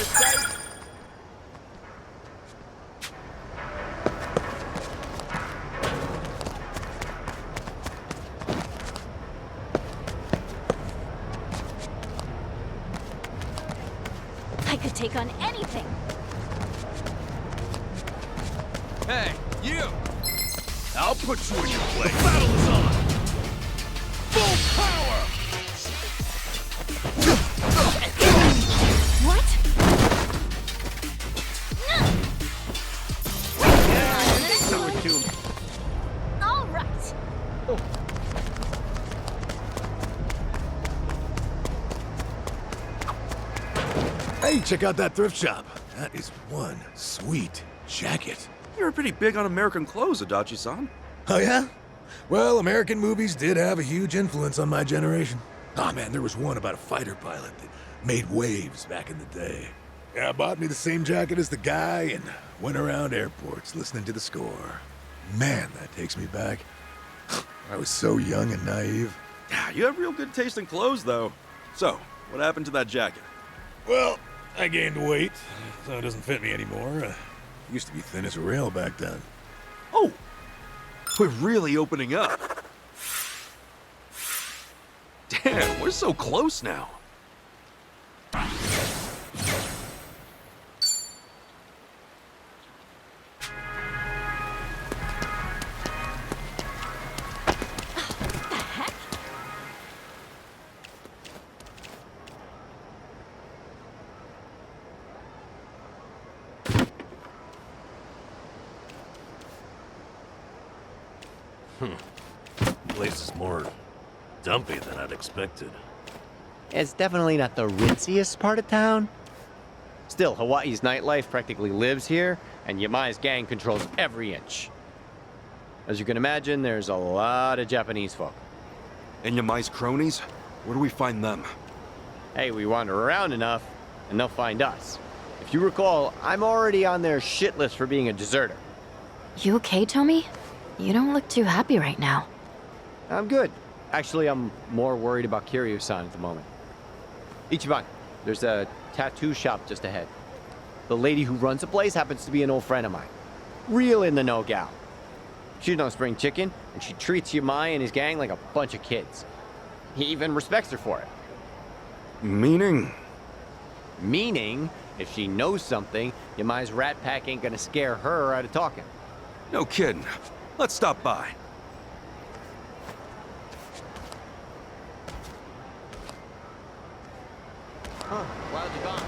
to say? I could take on anything. Hey, you! I'll put you in your place. The battle is on! Full power! What? All right. Hey, check out that thrift shop. That is one sweet jacket. You're pretty big on American clothes, Adachi-san. Oh, yeah? Well, American movies did have a huge influence on my generation. Oh, man, there was one about a fighter pilot that made waves back in the day. Yeah, I bought me the same jacket as the guy and went around airports listening to the score. Man, that takes me back. I was so young and naive. Yeah, you have real good taste in clothes, though. So, what happened to that jacket? Well, I gained weight, so it doesn't fit me anymore. Used to be thin as a rail back then. Oh! We're really opening up. Damn, we're so close now. Place is more dumpy than I'd expected. It's definitely not the ritziest part of town. Still, Hawaii's nightlife practically lives here, and Yamai's gang controls every inch. As you can imagine, there's a lot of Japanese folk. And Yamai's cronies? Where do we find them? Hey, we wander around enough, and they'll find us. If you recall, I'm already on their shit list for being a deserter. You okay, Tommy? You don't look too happy right now. I'm good. Actually, I'm more worried about Kiryu-san at the moment. Ichiban, there's a tattoo shop just ahead. The lady who runs the place happens to be an old friend of mine. Real in the know gal. She's no spring chicken, and she treats Yamai and his gang like a bunch of kids. He even respects her for it. Meaning? Meaning, if she knows something, Yamai's rat pack ain't gonna scare her out of talking. No kidding. Let's stop by. Huh, why'd you gone?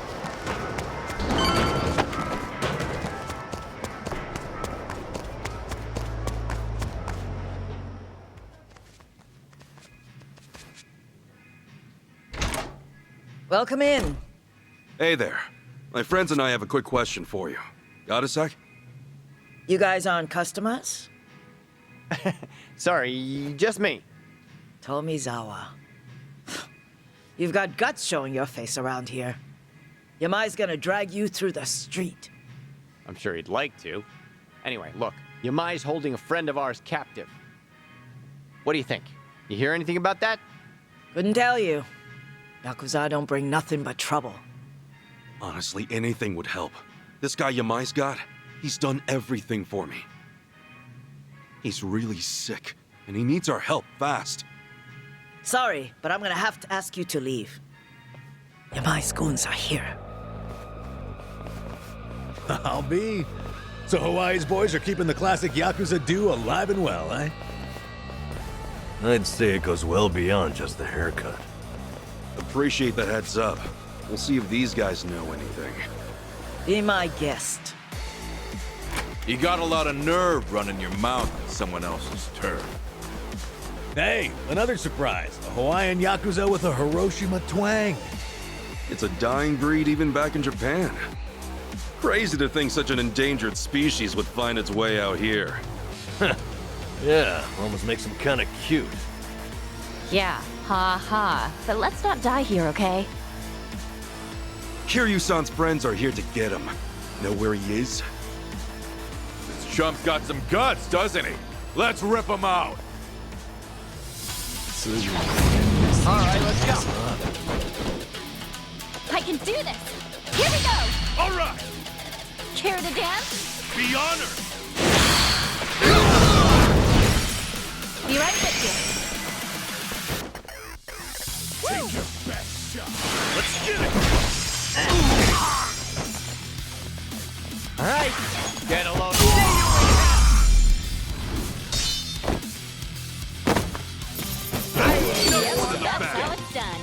Welcome in. Hey there. My friends and I have a quick question for you. Got a sec? You guys aren't customers? Sorry, just me. Tomizawa. You've got guts showing your face around here. Yamai's gonna drag you through the street. I'm sure he'd like to. Anyway, look, Yamai's holding a friend of ours captive. What do you think? You hear anything about that? Couldn't tell you. Yakuza don't bring nothing but trouble. Honestly, anything would help. This guy Yamai's got, he's done everything for me. He's really sick, and he needs our help fast. Sorry, but I'm gonna have to ask you to leave. Yamai's goons are here. I'll be. So Hawaii's boys are keeping the classic Yakuza do alive and well, eh? I'd say it goes well beyond just the haircut. Appreciate the heads up. We'll see if these guys know anything. Be my guest. You got a lot of nerve running your mouth on someone else's turf. Hey, another surprise. A Hawaiian Yakuza with a Hiroshima twang. It's a dying breed even back in Japan. Crazy to think such an endangered species would find its way out here. Yeah, almost makes him kinda cute. Yeah, ha ha. But let's not die here, okay? Kiryu-san's friends are here to get him. Know where he is? This chump's got some guts, doesn't he? Let's rip him out. All right, let's go. I can do this! Here we go! All right, Care to dance? be honored. Be right with you. Take your best shot. Let's get it. All right, get a load. Yep, that's how it's done.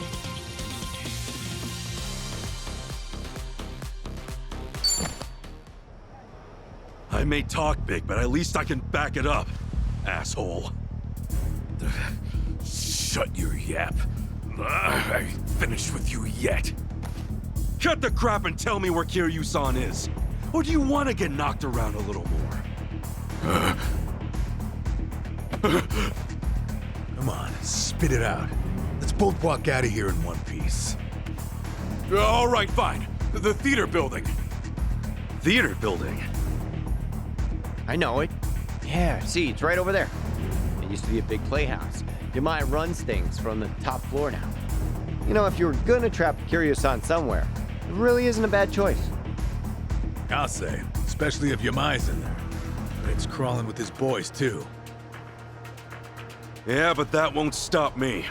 I may talk big, but at least I can back it up, asshole. Shut your yap. I ain't finished with you yet. Cut the crap and tell me where Kiryu-san is. Or do you want to get knocked around a little more? Come on, spit it out. Let's both walk out of here in one piece. All right, fine. The theater building. Theater building? I know it. Yeah, see, it's right over there. It used to be a big playhouse. Yamai runs things from the top floor now. You know, if you were gonna trap Kiryu-san somewhere, it really isn't a bad choice. I'll say, especially if Yamai's in there. It's crawling with his boys, too. Yeah, but that won't stop me.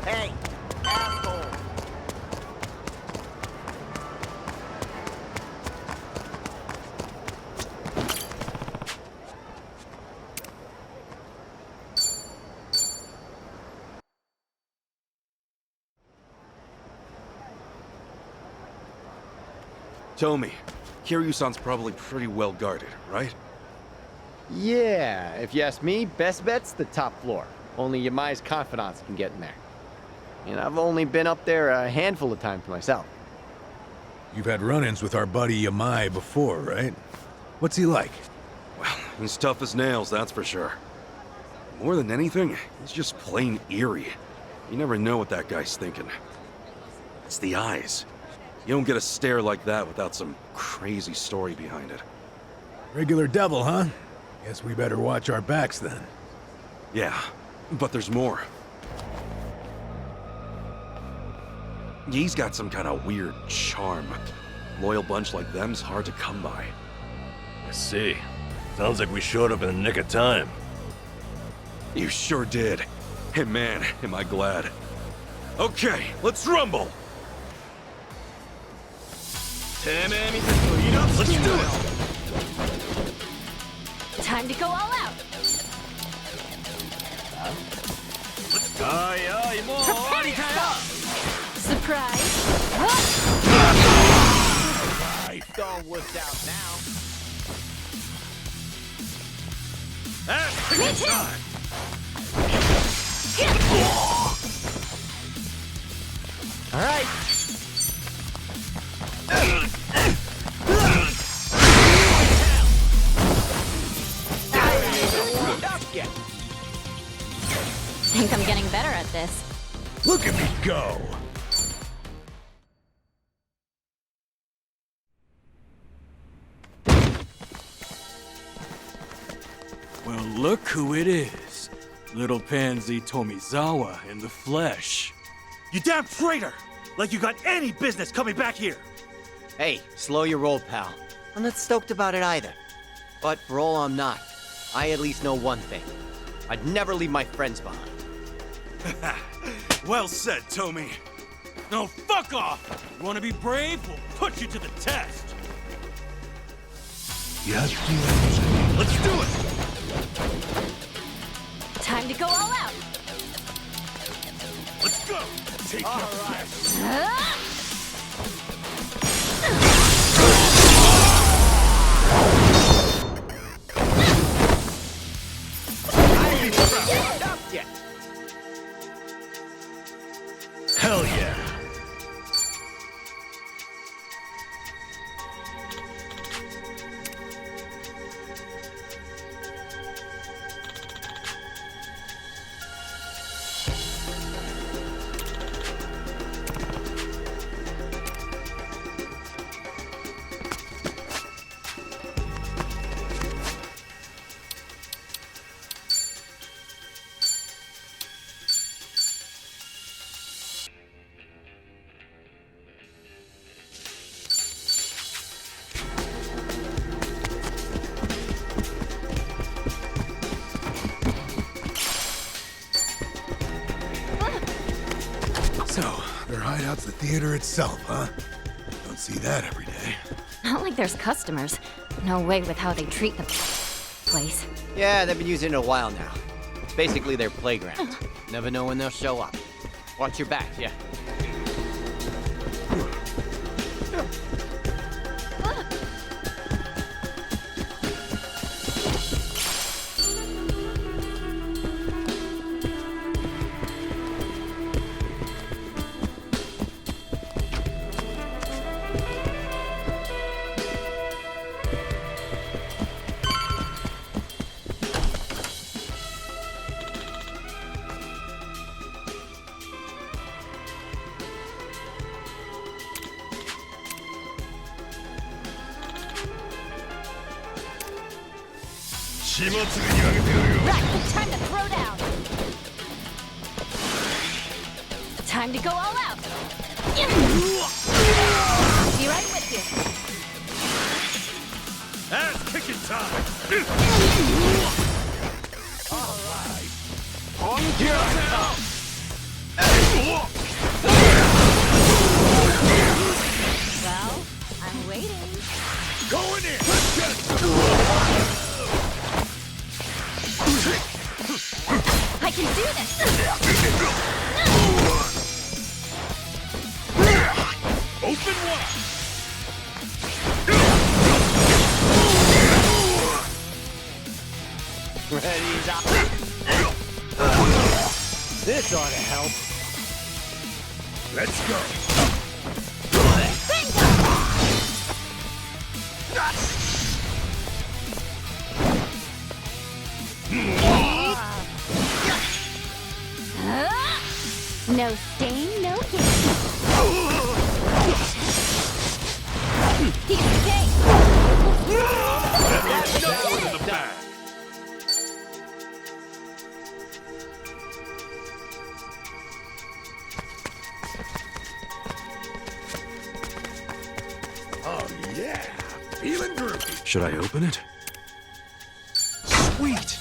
Hey, asshole! Tomi, Kiryu-san's probably pretty well guarded, right? Yeah, if you ask me, best bet's the top floor. Only Yamai's confidants can get in there. And I've only been up there a handful of times myself. You've had run-ins with our buddy Yamai before, right? What's he like? Well, he's tough as nails, that's for sure. More than anything, he's just plain eerie. You never know what that guy's thinking. It's the eyes. You don't get a stare like that without some crazy story behind it. Regular devil, huh? Guess we better watch our backs then. Yeah, but there's more. He's got some kind of weird charm. Loyal bunch like them's hard to come by. I see. Sounds like we showed up in the nick of time. You sure did. Hey man, am I glad. Okay, let's rumble! Let's do it! Time to go all out. Prepare yourself. Surprise. It's all worked out now. Me too. All right. Think I'm getting better at this. Look at me go! Well, look who it is. Little pansy Tomizawa in the flesh. You damn traitor! Like you got any business coming back here! Hey, slow your roll, pal. I'm not stoked about it either. But for all I'm not, I at least know one thing. I'd never leave my friends behind. Well said, Tomi. No, fuck off! You wanna be brave? We'll put you to the test! Yes, Let's do it! Time to go all out. Let's go! Take your best! Hell yeah! theater itself, huh? Don't see that every day. Not like there's customers. No way with how they treat the place. Yeah, they've been using it a while now. It's basically their playground. Never know when they'll show up. Watch your back, yeah. Right, time to throw down. Time to go all out. Be right with you. Ass kicking time! Well, I'm waiting. Going in! I can do this. Open wide! Ready, up. This ought to help. Let's go! No stain, no gain. Piece of cake. That was in the bag. Oh yeah! Feeling groovy. Should I open it? Sweet!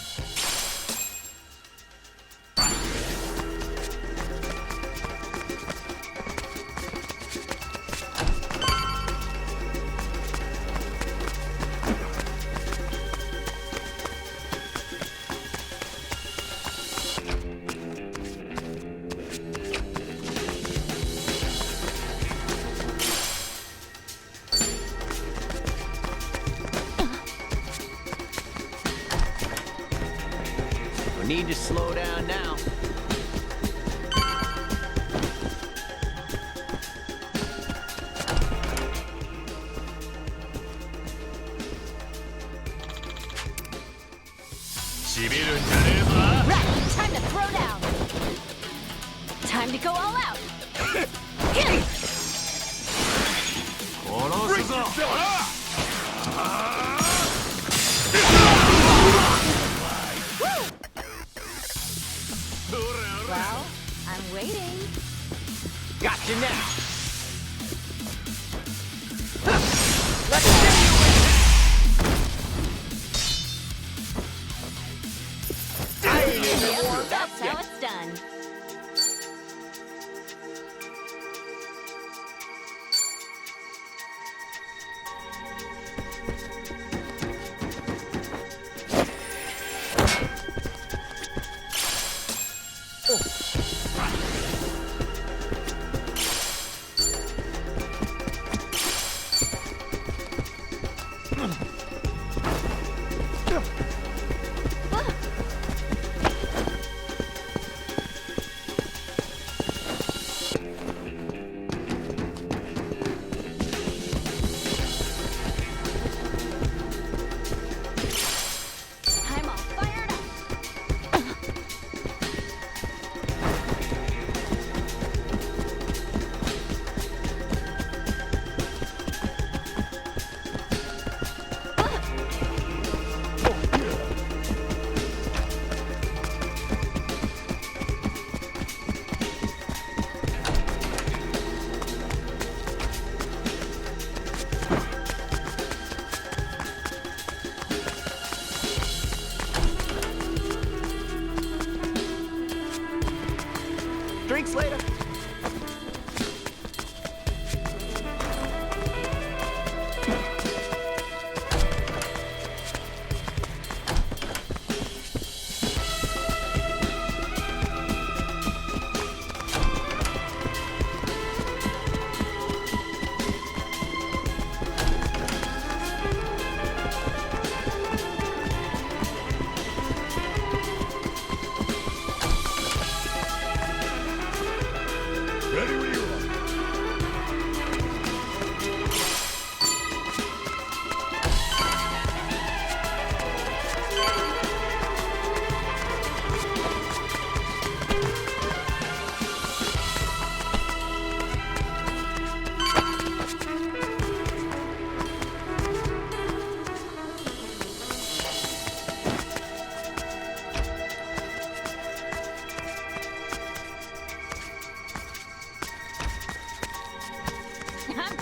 No need to slow down now. Right, time to throw down. Time to go all out. Well, I'm waiting. Gotcha now. Yep, that's how it's done. I'm all fired up.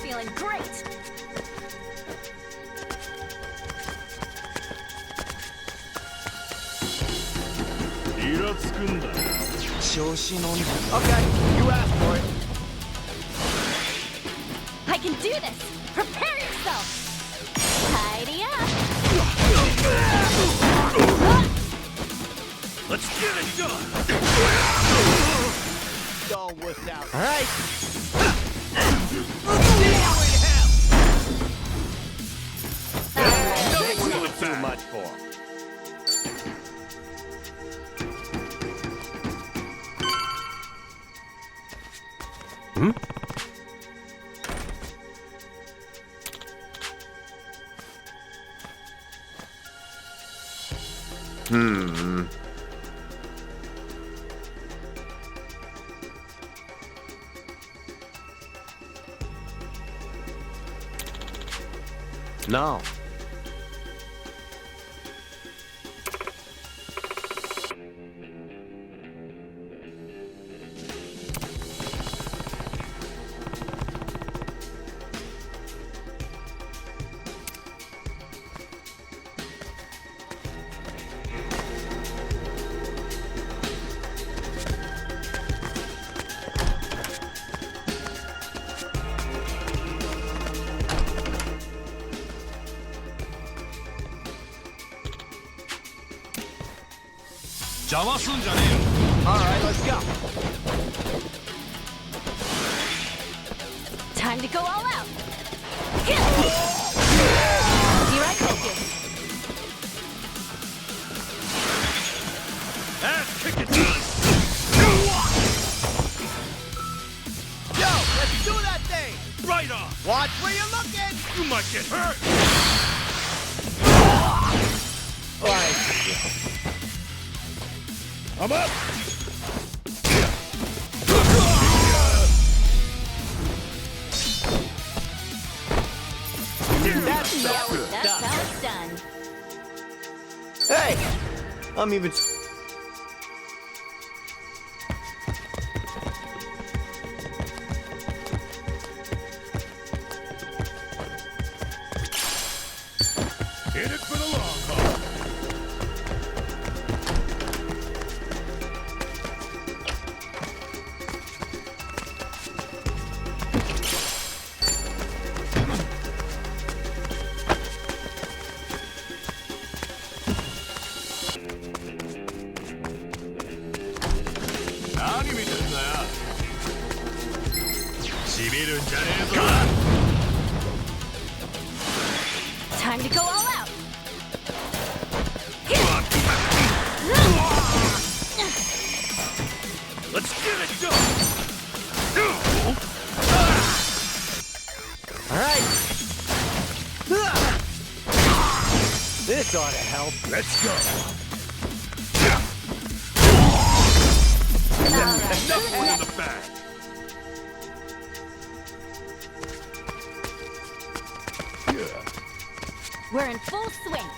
feeling great. Okay, you asked for it. I can do this. Prepare yourself. Tidy up. Let's get it done! All wussed out. All right. Excellent Too back. much for. No. All right, let's go. Time to go all out. Here I focus. Ass kicking time! Yo, let's do that thing. Right on! Watch where you're looking. You might get hurt! All right. I'm up! That's Yep, good that's stuff. how it's done. Hey, I'm even. In it for the long haul. Time to go all out. Let's get it done! All right. This ought to help. Let's go. Enough one in the bag! We're in full swing.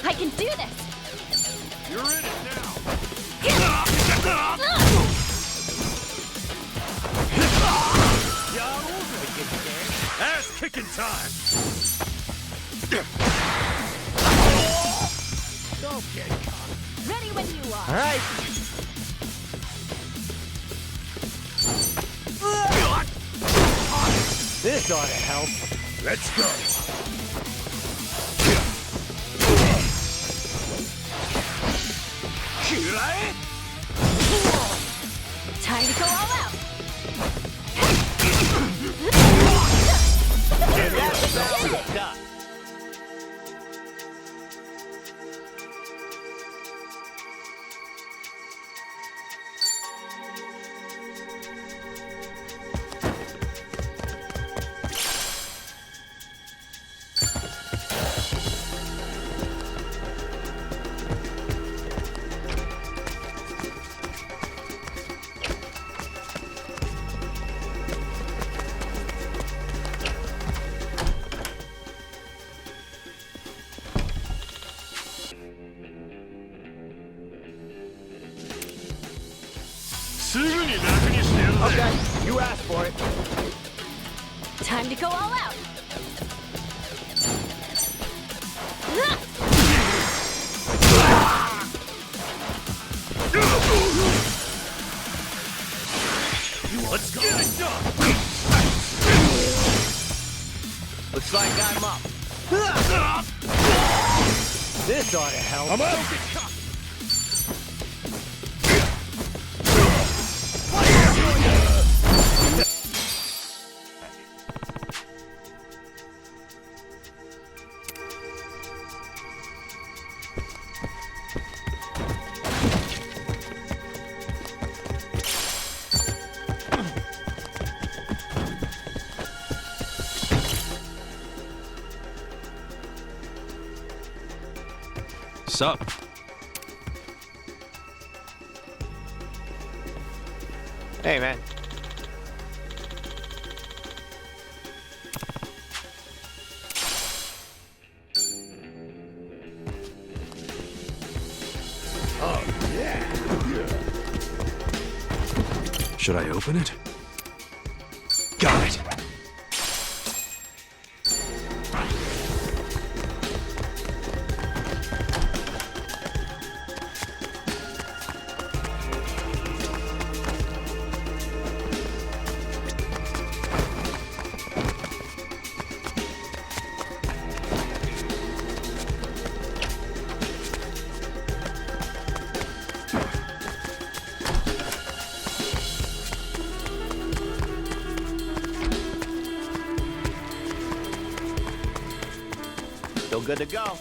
I can do this. You're in it now! Ass kicking time! Ready when you All are. right. This ought to help. Let's go. Time to go all out. That's good stuff. Okay, you asked for it. Time to go all out. Let's get it done! Looks like I'm up. This ought to help. I'm up! Sup? Hey, man. Should I open it? Got it! Still good to go.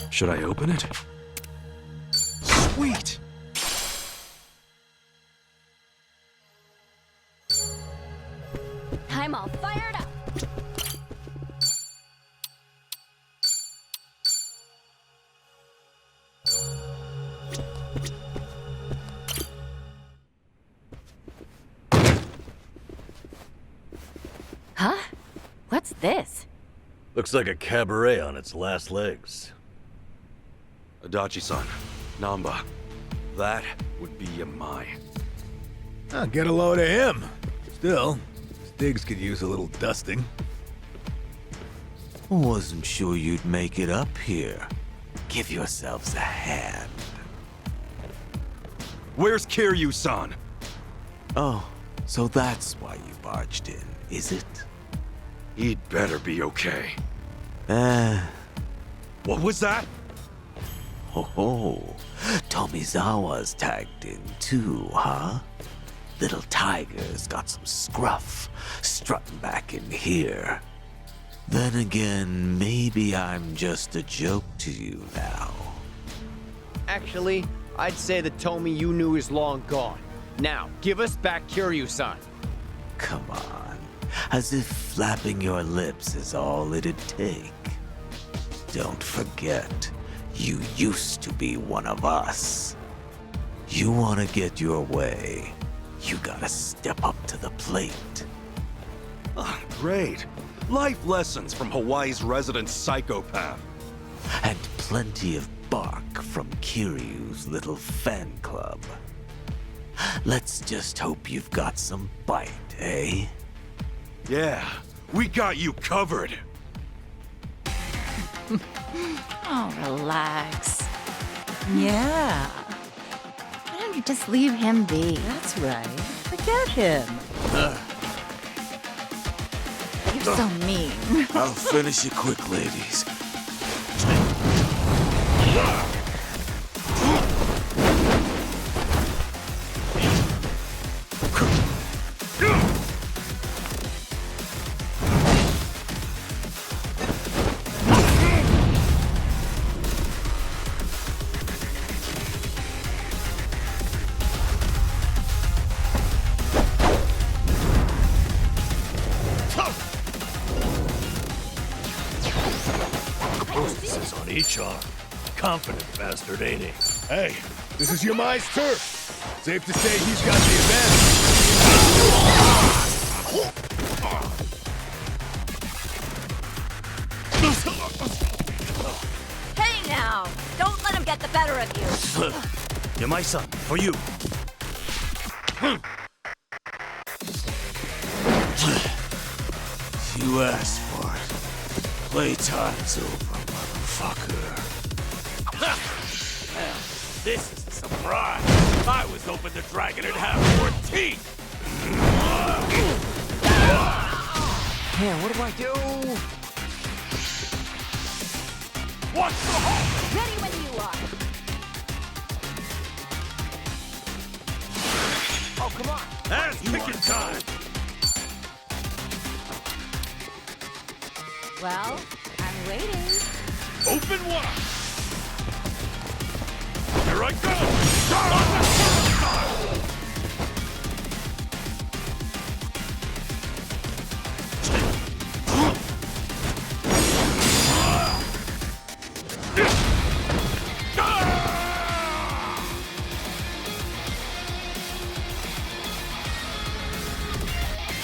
Should I open it? Sweet! I'm all fired up. Huh? What's this? Looks like a cabaret on its last legs. Adachi-san, Namba, that would be a my. Oh, get a load of him. Still, Stiggs could use a little dusting. Wasn't sure you'd make it up here. Give yourselves a hand. Where's Kiryu-san? Oh, so that's why you barged in, is it? He'd better be okay. Ah, What was that? ho ho. Tomizawa's tagged in too, huh? Little Tiger's got some scruff, strutting back in here. Then again, maybe I'm just a joke to you now. Actually, I'd say the Tomy you knew is long gone. Now, give us back Kiryu-san. Come on, as if flapping your lips is all it'd take. Don't forget, you used to be one of us. You want to get your way, you gotta step up to the plate. Ah, great. Life lessons from Hawaii's resident psychopath. And plenty of bark from Kiryu's little fan club. Let's just hope you've got some bite, eh? Yeah, we got you covered. Oh, relax. Yeah, Why don't you just leave him be? that's right. Forget him. You're so mean. I'll finish it quick, ladies. braces on each arm. Confident bastard, ain't he? Hey, this is Yamai's turf. Safe to say he's got the advantage. Hey now! Don't let him get the better of you! Yamai-san, for you. You asked for it. Playtime's over, motherfucker. Well, this is a surprise. I was hoping the dragon would have more teeth. Man, what do I do? What's the hole? Ready when you are! Oh, come on. That's picking time. Well, I'm waiting. Open wide. Here I go.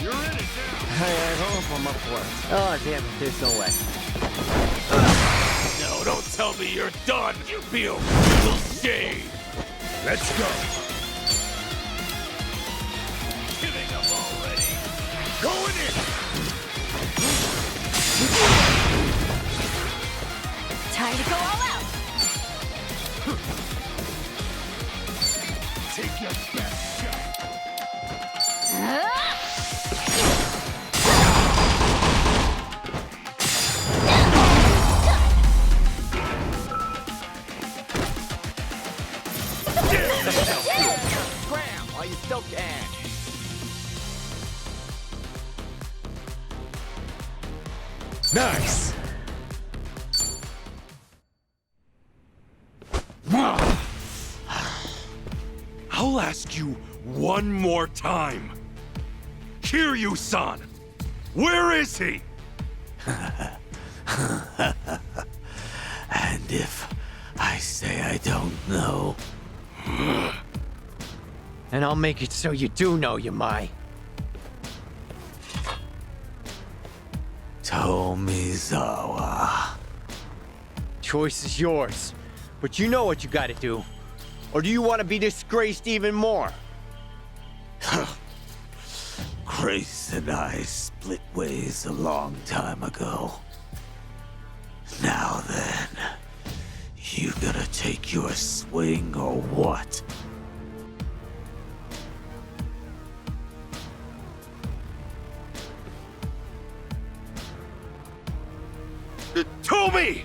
You're in it now. I hope I'm up for it. Oh, damn it. There's no way. No, don't tell me you're done. You feel real shade. Let's go. Giving up already. Going in. Time to go all out! Take your best shot. Scram while you still can. Nice. I'll ask you one more time. Kiryu-san! Where is he? And if I say I don't know, And I'll make it so you do know, Yamai. Tomizawa. Choice is yours. But you know what you gotta do. Or do you want to be disgraced even more? Grace and I split ways a long time ago. Now then, you gonna take your swing or what? Tomi!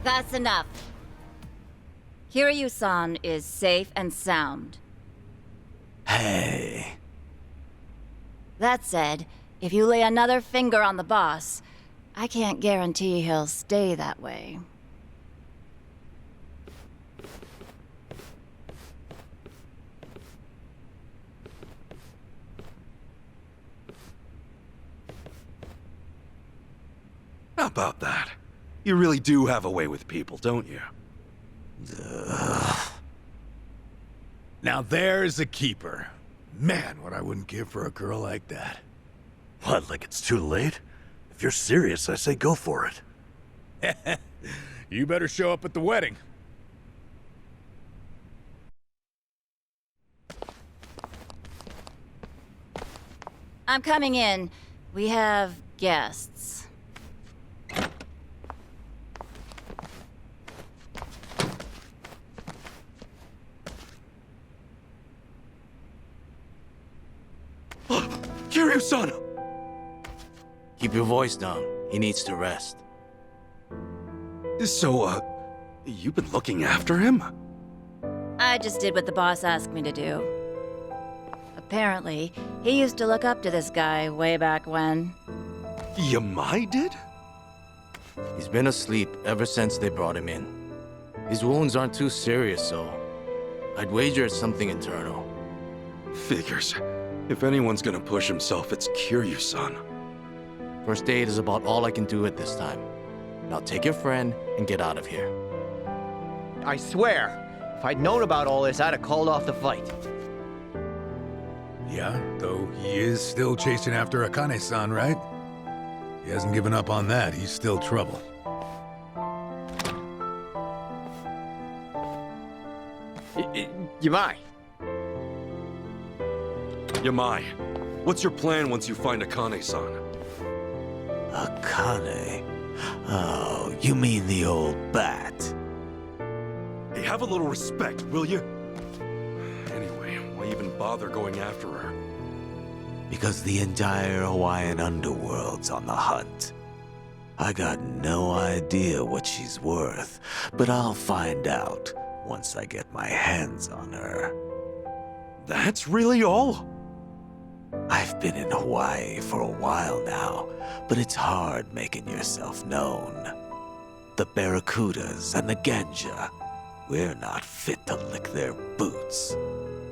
That's enough. Kiryu-san is safe and sound. Hey, That said, if you lay another finger on the boss, I can't guarantee he'll stay that way. How about that? You really do have a way with people, don't you? Now there's a keeper. Man, what I wouldn't give for a girl like that. What, like it's too late? If you're serious, I say go for it. You better show up at the wedding. I'm coming in. We have guests. Kiryu-san! keep your voice down. He needs to rest. So, you've been looking after him? I just did what the boss asked me to do. Apparently, he used to look up to this guy way back when. Yamai did? He's been asleep ever since they brought him in. His wounds aren't too serious, so I'd wager it's something internal. Figures. If anyone's gonna push himself, it's Kiryu-san. First aid is about all I can do at this time. Now take your friend and get out of here. I swear, if I'd known about all this, I'd have called off the fight. Yeah, though he is still chasing after Akane-san, right? He hasn't given up on that. He's still trouble. Yamai. Yamai, what's your plan once you find Akane-san? Akane? Oh, you mean the old bat? Hey, have a little respect, will you? Anyway, why even bother going after her? Because the entire Hawaiian underworld's on the hunt. I got no idea what she's worth, but I'll find out once I get my hands on her. That's really all? I've been in Hawaii for a while now, but it's hard making yourself known. The Barracudas and the Ganja, we're not fit to lick their boots.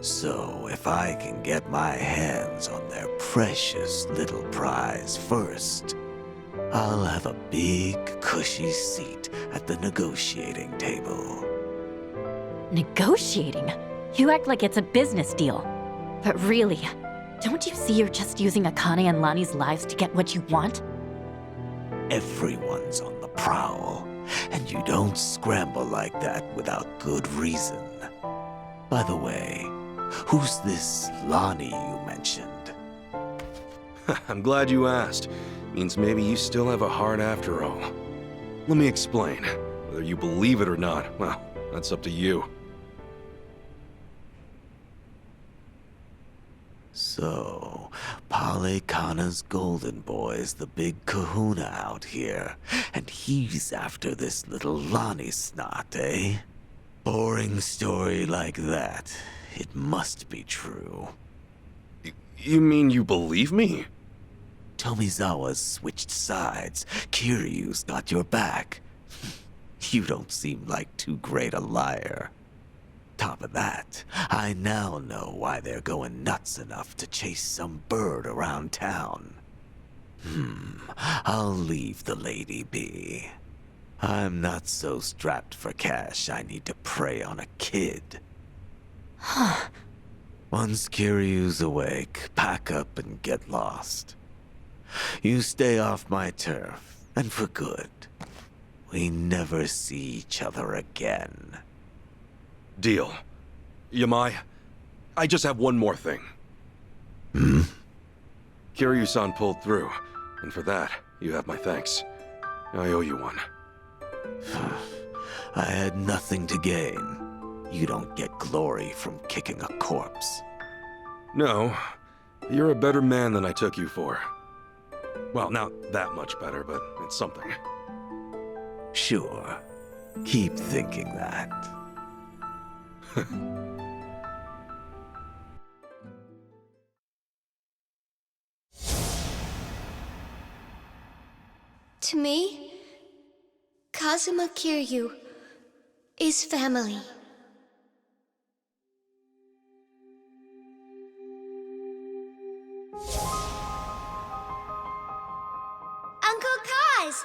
So if I can get my hands on their precious little prize first, I'll have a big, cushy seat at the negotiating table. Negotiating? You act like it's a business deal. But really, don't you see you're just using Akane and Lani's lives to get what you want? Everyone's on the prowl, and you don't scramble like that without good reason. By the way, who's this Lani you mentioned? I'm glad you asked. Means maybe you still have a heart after all. Let me explain. Whether you believe it or not, well, that's up to you. So, Pale Kana's golden boy's the big kahuna out here, and he's after this little Lani snot, eh? Boring story like that. It must be true. You mean you believe me? Tomizawa's switched sides. Kiryu's got your back. You don't seem like too great a liar. Top of that, I now know why they're going nuts enough to chase some bird around town. I'll leave the lady be. I'm not so strapped for cash I need to prey on a kid. Once Kiryu's awake, pack up and get lost. You stay off my turf, and for good. We never see each other again. Deal. Yamai, I just have one more thing. Kiryu-san pulled through, and for that, you have my thanks. I owe you one. I had nothing to gain. You don't get glory from kicking a corpse. No, you're a better man than I took you for. Well, not that much better, but it's something. Sure. Keep thinking that. To me, Kazuma Kiryu is family. Uncle Kaz!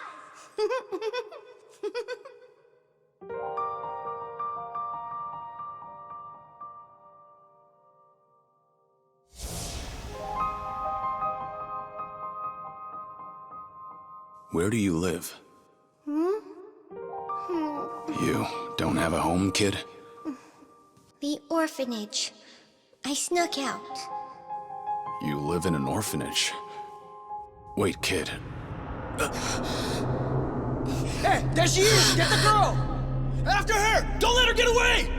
Where do you live? You don't have a home, kid? The orphanage. I snuck out. You live in an orphanage. Wait, kid. Hey, there she is! Get the girl! After her! Don't let her get away!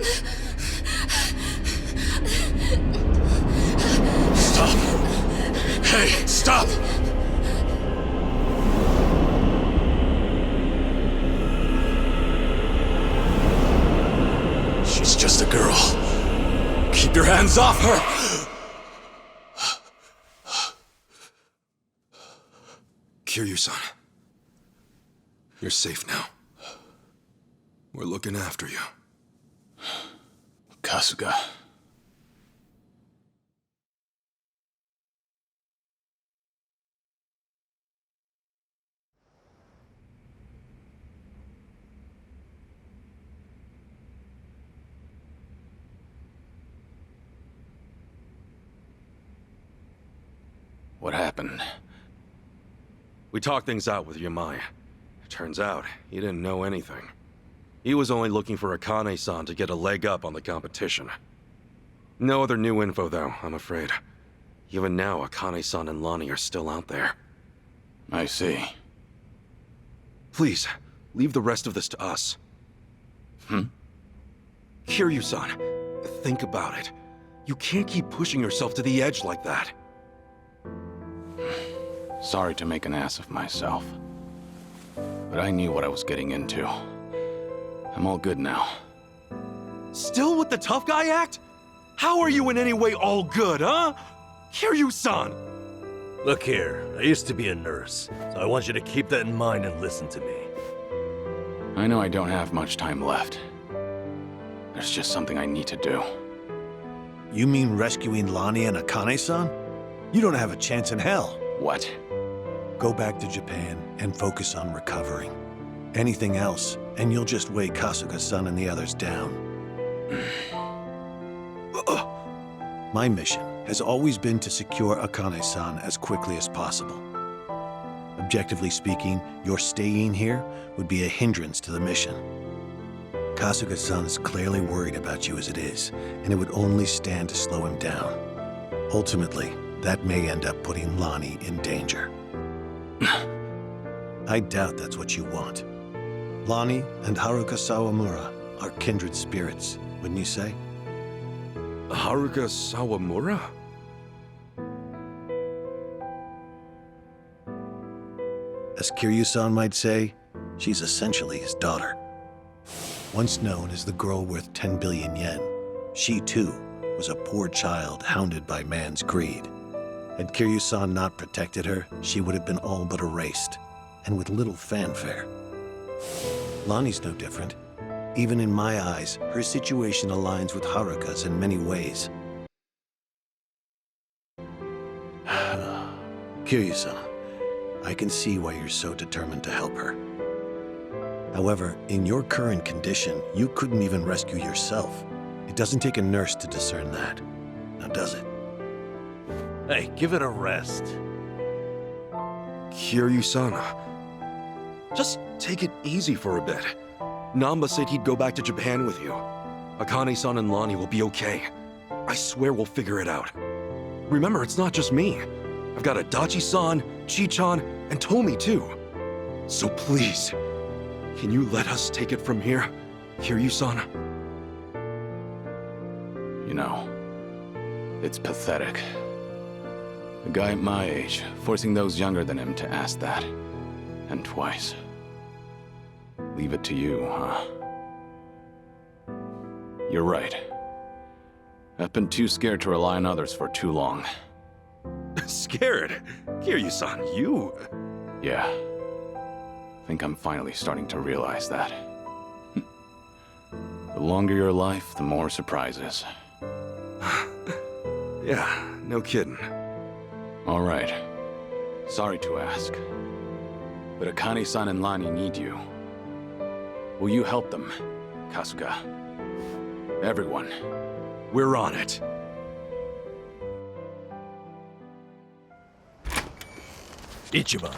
Stop! Hey, stop! She's just a girl. Keep your hands off her! Kiryu-san, you're safe now. We're looking after you. Kasuga. What happened? We talked things out with Yamai. Turns out, he didn't know anything. He was only looking for Akane-san to get a leg up on the competition. No other new info, though, I'm afraid. Even now, Akane-san and Lonnie are still out there. I see. Please, leave the rest of this to us. Kiryu-san, think about it. You can't keep pushing yourself to the edge like that. Sorry to make an ass of myself. But I knew what I was getting into. I'm all good now. Still with the tough guy act? How are you in any way all good, huh? Kiryu-san! Look here, I used to be a nurse, so I want you to keep that in mind and listen to me. I know I don't have much time left. There's just something I need to do. You mean rescuing Lonnie and Akane-san? You don't have a chance in hell. What? Go back to Japan and focus on recovering. Anything else, and you'll just weigh Kasuga-san and the others down. My mission has always been to secure Akane-san as quickly as possible. Objectively speaking, your staying here would be a hindrance to the mission. Kasuga-san is clearly worried about you as it is, and it would only stand to slow him down. Ultimately, that may end up putting Lonnie in danger. I doubt that's what you want. Lonnie and Haruka Sawamura are kindred spirits, wouldn't you say? Haruka Sawamura? As Kiryu-san might say, she's essentially his daughter. Once known as the girl worth 10 billion yen, she too was a poor child hounded by man's greed. Had Kiryu-san not protected her, she would have been all but erased, and with little fanfare. Lonnie's no different. Even in my eyes, her situation aligns with Haruka's in many ways. Kiryu-san, I can see why you're so determined to help her. However, in your current condition, you couldn't even rescue yourself. It doesn't take a nurse to discern that. Now, does it? Hey, give it a rest. Kiryu-san, just take it easy for a bit. Namba said he'd go back to Japan with you. Akane-san and Lonnie will be okay. I swear we'll figure it out. Remember, it's not just me. I've got Adachi-san, Chi-chan, and Tomi too. So please, can you let us take it from here, Kiryu-san? You know, it's pathetic. A guy at my age, forcing those younger than him to ask that. And twice. Leave it to you, huh? You're right. I've been too scared to rely on others for too long. Scared? Kiryu-san, you... Yeah. I think I'm finally starting to realize that. The longer your life, the more surprises. Yeah, no kidding. All right. Sorry to ask. But Akane-san and Lonnie need you. Will you help them, Kasuga? Everyone. We're on it. Ichiban.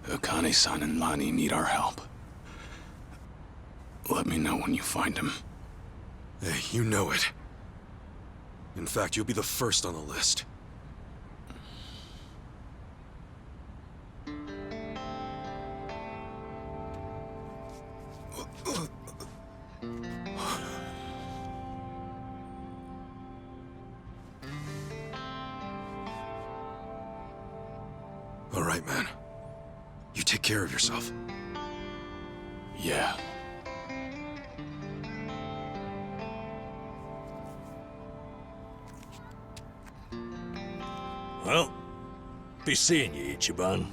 Akane-san and Lonnie need our help. Let me know when you find him. Hey, you know it. In fact, you'll be the first on the list. care of yourself. Yeah. Well, be seeing you, Ichiban.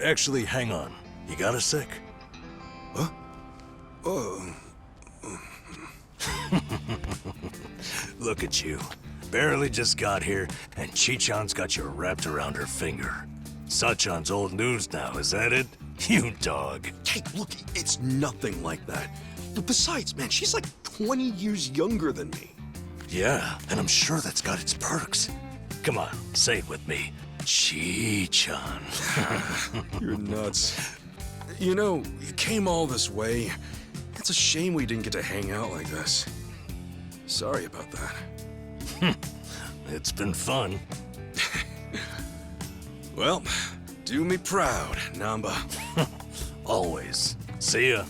Actually, hang on. You got a sec? Huh? Oh. Look at you. Barely just got here, and Chichan's got you wrapped around her finger. Sachan's old news now, is that it? You dog. Hey, look, it's nothing like that. Besides, man, she's like 20 years younger than me. Yeah, and I'm sure that's got its perks. Come on, say it with me. Chichan. You're nuts. You know, you came all this way. It's a shame we didn't get to hang out like this. Sorry about that. It's been fun. Well, do me proud, Namba. Always. See ya.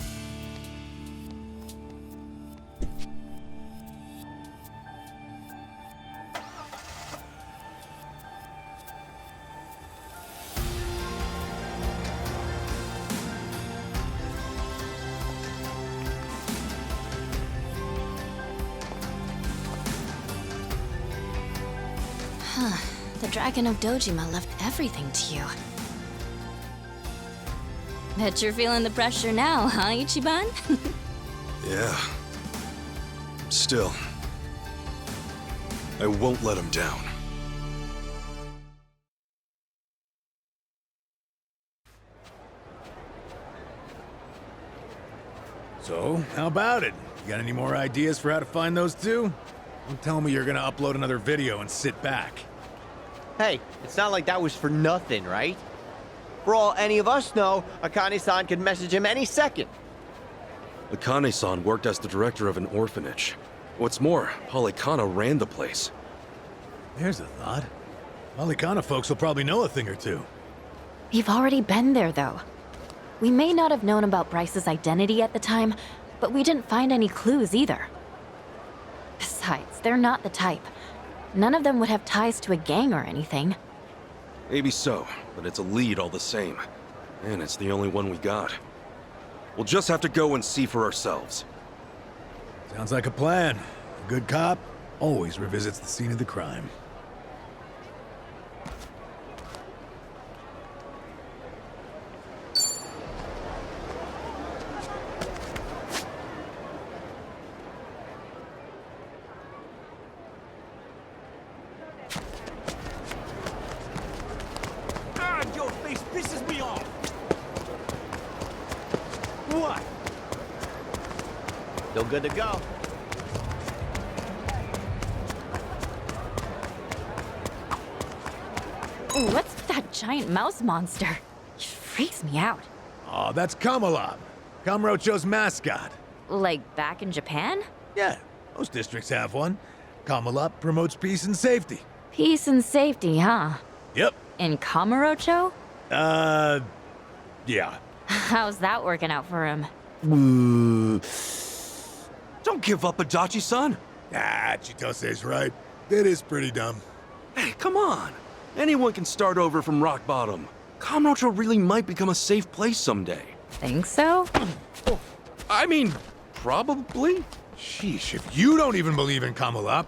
Huh. The Dragon of Dojima left everything to you. Bet you're feeling the pressure now, huh, Ichiban? Yeah. Still, I won't let him down. So, how about it? You got any more ideas for how to find those two? Don't tell me you're gonna upload another video and sit back. Hey, it's not like that was for nothing, right? For all any of us know, Akane-san could message him any second. Akane-san worked as the director of an orphanage. What's more, Polycana ran the place. There's a thought. Polycana folks will probably know a thing or two. We've already been there, though. We may not have known about Bryce's identity at the time, but we didn't find any clues either. Besides, they're not the type. None of them would have ties to a gang or anything. Maybe so, but it's a lead all the same. And it's the only one we got. We'll just have to go and see for ourselves. Sounds like a plan. A good cop always revisits the scene of the crime. God, your face pisses me off! What? Still good to go. What's that giant mouse monster? It freaks me out. Oh, that's Kamalab, Kamurocho's mascot. Like back in Japan? Yeah, most districts have one. Kamalab promotes peace and safety. Peace and safety, huh? Yep. In Kamurocho? Yeah. How's that working out for him? Don't give up, Adachi-san! Ah, Chitose's right. It is pretty dumb. Hey, come on! Anyone can start over from rock bottom. Kamurocho really might become a safe place someday. Think so? I mean, probably? Sheesh, if you don't even believe in Kamalab.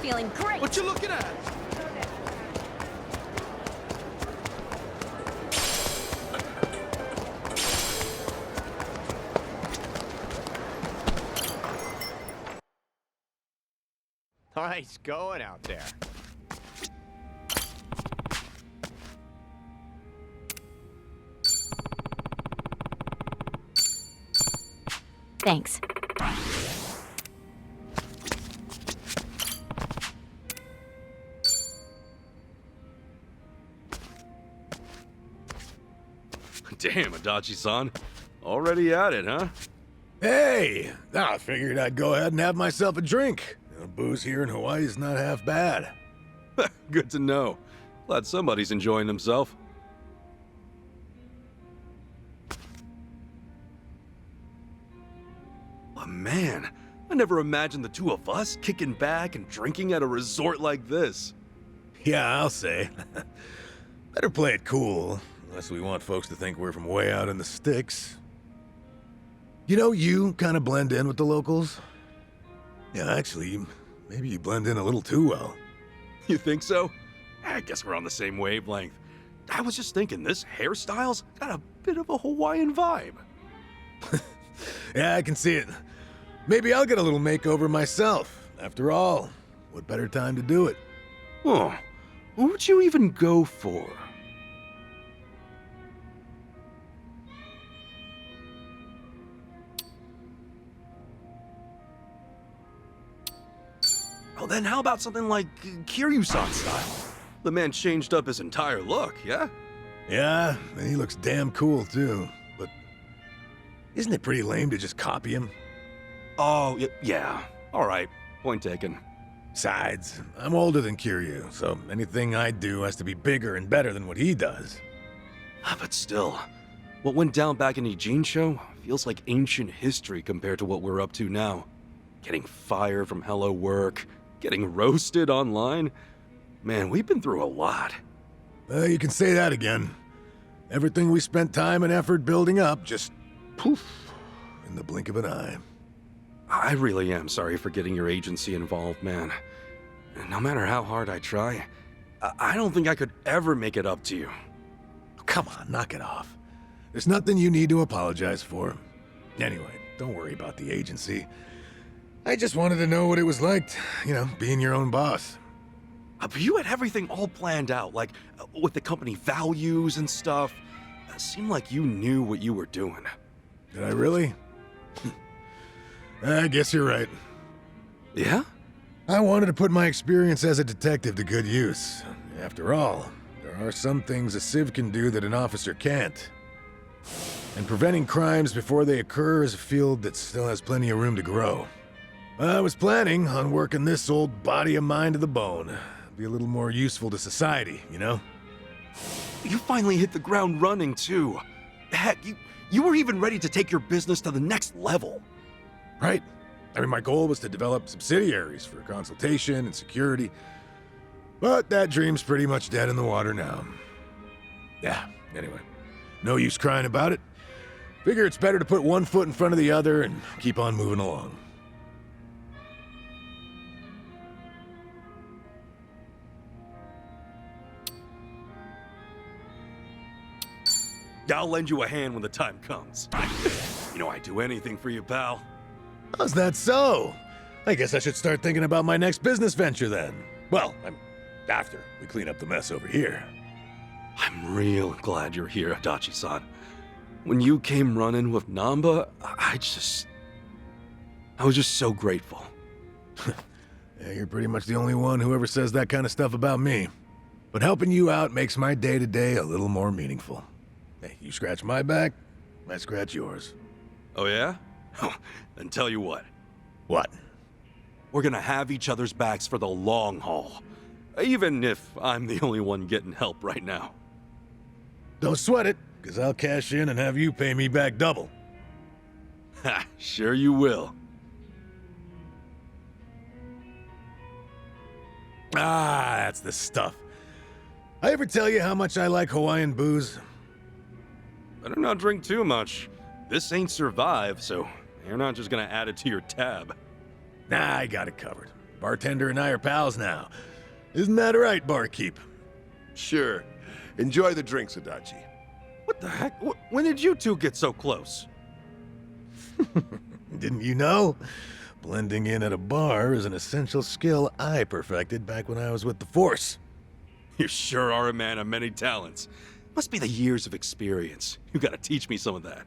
feeling great. What you looking at? Nice going out there. Thanks. Damn, Adachi-san. Already at it, huh? Hey! I figured I'd go ahead and have myself a drink. Booze here in Hawaii is not half bad. Good to know. Glad somebody's enjoying themselves. But man, I never imagined the two of us kicking back and drinking at a resort like this. Yeah, I'll say. Better play it cool, unless we want folks to think we're from way out in the sticks. You know, you kind of blend in with the locals. Yeah, actually, maybe you blend in a little too well. You think so? I guess we're on the same wavelength. I was just thinking, this hairstyle's got a bit of a Hawaiian vibe. Yeah, I can see it. Maybe I'll get a little makeover myself. After all, what better time to do it? Oh, who would you even go for? Oh, then how about something like Kiryu-san style? The man changed up his entire look, yeah? Yeah, and he looks damn cool too. But isn't it pretty lame to just copy him? Oh, yeah. All right, point taken. Besides, I'm older than Kiryu, so anything I do has to be bigger and better than what he does. But still, what went down back in Ijincho feels like ancient history compared to what we're up to now. Getting fired from Hello Work, getting roasted online. Man, we've been through a lot. You can say that again. Everything we spent time and effort building up just poof in the blink of an eye. I really am sorry for getting your agency involved, man. No matter how hard I try, I don't think I could ever make it up to you. Come on, knock it off. There's nothing you need to apologize for. Anyway, don't worry about the agency. I just wanted to know what it was like, being your own boss. But you had everything all planned out, like with the company values and stuff. It seemed like you knew what you were doing. Did I really? I guess you're right. Yeah? I wanted to put my experience as a detective to good use. After all, there are some things a civ can do that an officer can't. And preventing crimes before they occur is a field that still has plenty of room to grow. I was planning on working this old body of mine to the bone. Be a little more useful to society, you know? You finally hit the ground running, too. Heck, you were even ready to take your business to the next level. Right. I mean, my goal was to develop subsidiaries for consultation and security. But that dream's pretty much dead in the water now. Yeah, anyway. No use crying about it. Figure it's better to put one foot in front of the other and keep on moving along. I'll lend you a hand when the time comes. I'd do anything for you, pal. How's that so? I guess I should start thinking about my next business venture then. Well, after we clean up the mess over here. I'm real glad you're here, Adachi-san. When you came running with Namba, I was just so grateful. Yeah, you're pretty much the only one who ever says that kind of stuff about me. But helping you out makes my day-to-day a little more meaningful. Hey, you scratch my back, I scratch yours. Oh yeah? Then tell you what. What? We're gonna have each other's backs for the long haul. Even if I'm the only one getting help right now. Don't sweat it, because I'll cash in and have you pay me back double. Ha, sure you will. Ah, that's the stuff. I ever tell you how much I like Hawaiian booze? Better not drink too much. This ain't Survive, so you're not just gonna add it to your tab. Nah, I got it covered. Bartender and I are pals now. Isn't that right, barkeep? Sure. Enjoy the drinks, Adachi. What the heck? When did you two get so close? Didn't you know? Blending in at a bar is an essential skill I perfected back when I was with the Force. You sure are a man of many talents. Must be the years of experience. You gotta teach me some of that.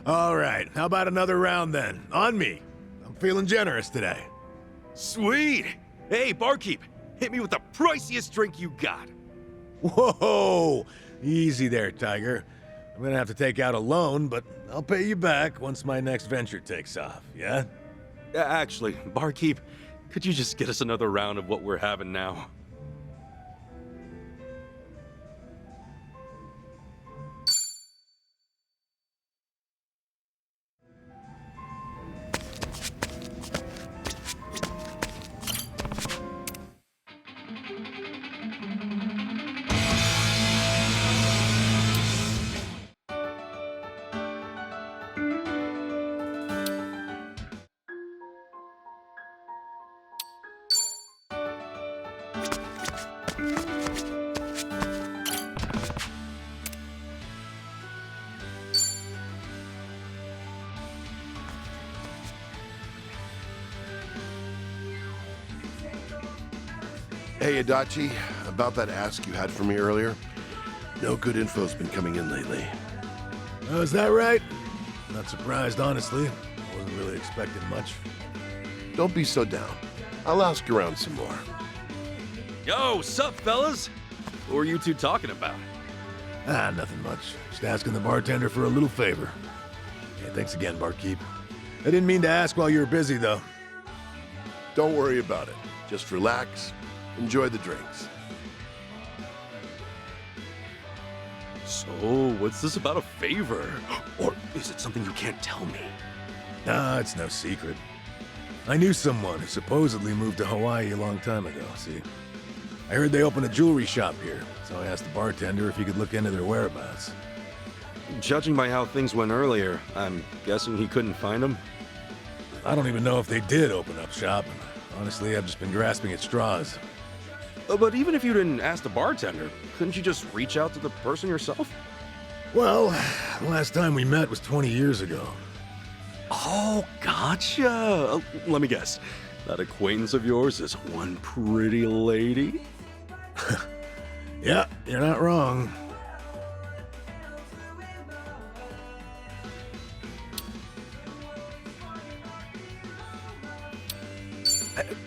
All right, how about another round then? On me. I'm feeling generous today. Sweet! Hey, barkeep, hit me with the priciest drink you got. Whoa! Easy there, Tiger. I'm gonna have to take out a loan, but I'll pay you back once my next venture takes off, yeah? Actually, barkeep, could you just get us another round of what we're having now? Hey, Adachi, about that ask you had for me earlier. No good info's been coming in lately. Oh, is that right? Not surprised, honestly. I wasn't really expecting much. Don't be so down. I'll ask around some more. Yo, sup, fellas? What were you two talking about? Nothing much. Just asking the bartender for a little favor. Yeah, thanks again, barkeep. I didn't mean to ask while you were busy, though. Don't worry about it. Just relax. Enjoy the drinks. So, what's this about a favor? Or is it something you can't tell me? Nah, it's no secret. I knew someone who supposedly moved to Hawaii a long time ago, see? I heard they opened a jewelry shop here, so I asked the bartender if he could look into their whereabouts. Judging by how things went earlier, I'm guessing he couldn't find them? I don't even know if they did open up shop. Honestly, I've just been grasping at straws. But even if you didn't ask the bartender, couldn't you just reach out to the person yourself? Well, the last time we met was 20 years ago. Oh, gotcha. Let me guess. That acquaintance of yours is one pretty lady? Yeah, you're not wrong.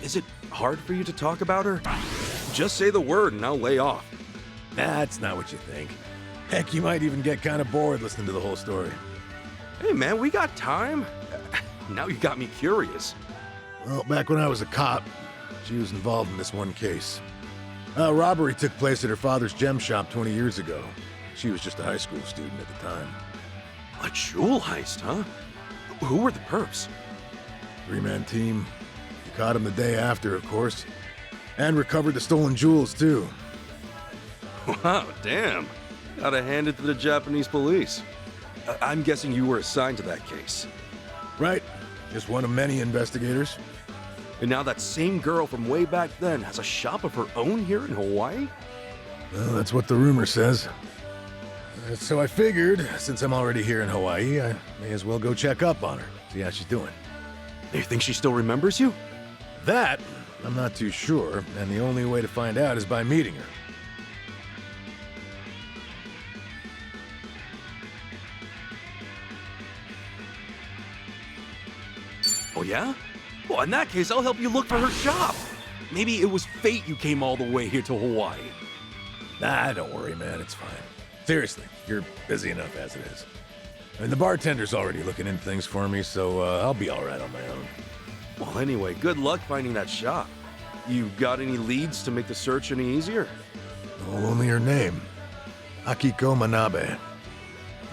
Is it hard for you to talk about her? Just say the word and I'll lay off. That's not what you think. Heck, you might even get kind of bored listening to the whole story. Hey man, we got time. Now you got me curious. Well, back when I was a cop, she was involved in this one case. A robbery took place at her father's gem shop 20 years ago. She was just a high school student at the time. A jewel heist, huh? Who were the perps? Three-man team. We caught him the day after, of course. And recovered the stolen jewels, too. Wow, damn. Gotta hand it to the Japanese police. I'm guessing you were assigned to that case. Right. Just one of many investigators. And now that same girl from way back then has a shop of her own here in Hawaii? Well, that's what the rumor says. So I figured, since I'm already here in Hawaii, I may as well go check up on her, see how she's doing. You think she still remembers you? That, I'm not too sure, and the only way to find out is by meeting her. Oh yeah? Well, in that case, I'll help you look for her shop. Maybe it was fate you came all the way here to Hawaii. Nah, don't worry, man, it's fine. Seriously, you're busy enough as it is. I mean, the bartender's already looking into things for me, so I'll be all right on my own. Well, anyway, good luck finding that shop. You got any leads to make the search any easier? Well, only her name. Akiko Manabe.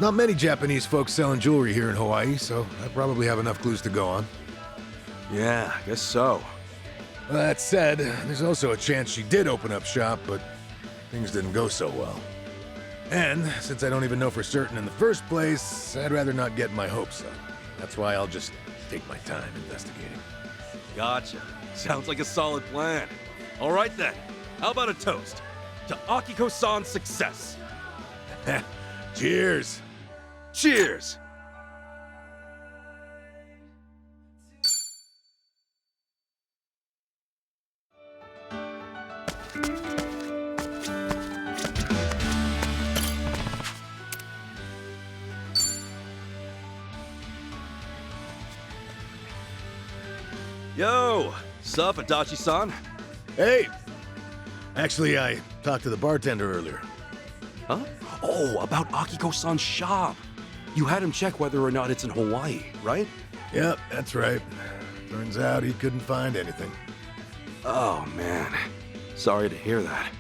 Not many Japanese folks selling jewelry here in Hawaii, so I probably have enough clues to go on. Yeah, I guess so. That said, there's also a chance she did open up shop, but things didn't go so well. And since I don't even know for certain in the first place, I'd rather not get my hopes up. That's why I'll just take my time investigating. Gotcha. Sounds like a solid plan. All right then. How about a toast? To Akiko-san's success. Cheers. Cheers! Yo! Sup, Adachi-san? Hey! Actually, I talked to the bartender earlier. Huh? Oh, about Akiko-san's shop. You had him check whether or not it's in Hawaii, right? Yep, that's right. Turns out he couldn't find anything. Oh, man. Sorry to hear that.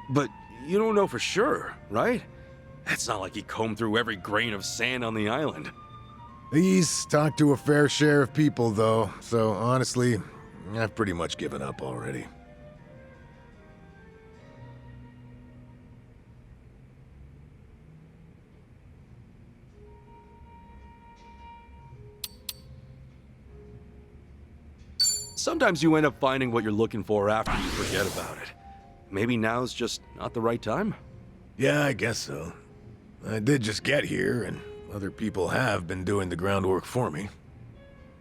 But you don't know for sure, right? It's not like he combed through every grain of sand on the island. He's talked to a fair share of people, though, so honestly, I've pretty much given up already. Sometimes you end up finding what you're looking for after you forget about it. Maybe now's just not the right time? Yeah, I guess so. I did just get here, and other people have been doing the groundwork for me.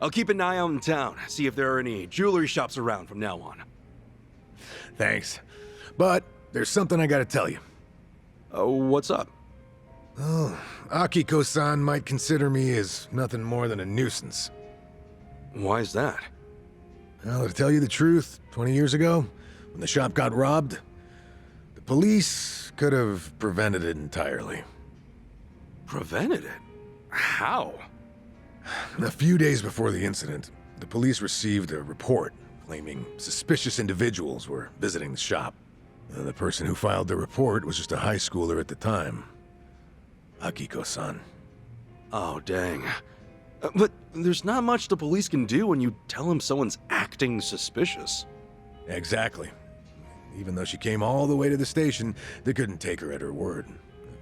I'll keep an eye out in town, see if there are any jewelry shops around from now on. Thanks. But there's something I gotta tell you. What's up? Oh, Akiko-san might consider me as nothing more than a nuisance. Why's that? Well, to tell you the truth, 20 years ago, when the shop got robbed, the police could have prevented it entirely. Prevented it? How? A few days before the incident, the police received a report claiming suspicious individuals were visiting the shop. The person who filed the report was just a high schooler at the time. Akiko-san. Oh, dang. But there's not much the police can do when you tell them someone's acting suspicious. Exactly. Even though she came all the way to the station, they couldn't take her at her word.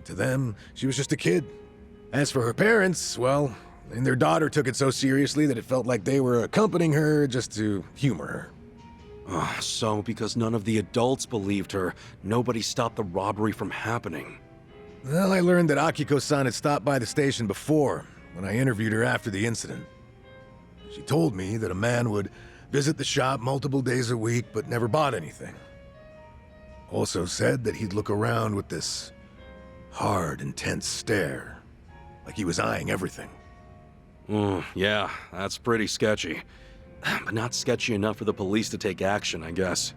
To them, she was just a kid. As for her parents, well, and their daughter took it so seriously that it felt like they were accompanying her just to humor her. So because none of the adults believed her, nobody stopped the robbery from happening. Well, I learned that Akiko-san had stopped by the station before, when I interviewed her after the incident. She told me that a man would visit the shop multiple days a week but never bought anything. Also said that he'd look around with this hard, intense stare, like he was eyeing everything. Yeah, that's pretty sketchy. But not sketchy enough for the police to take action, I guess.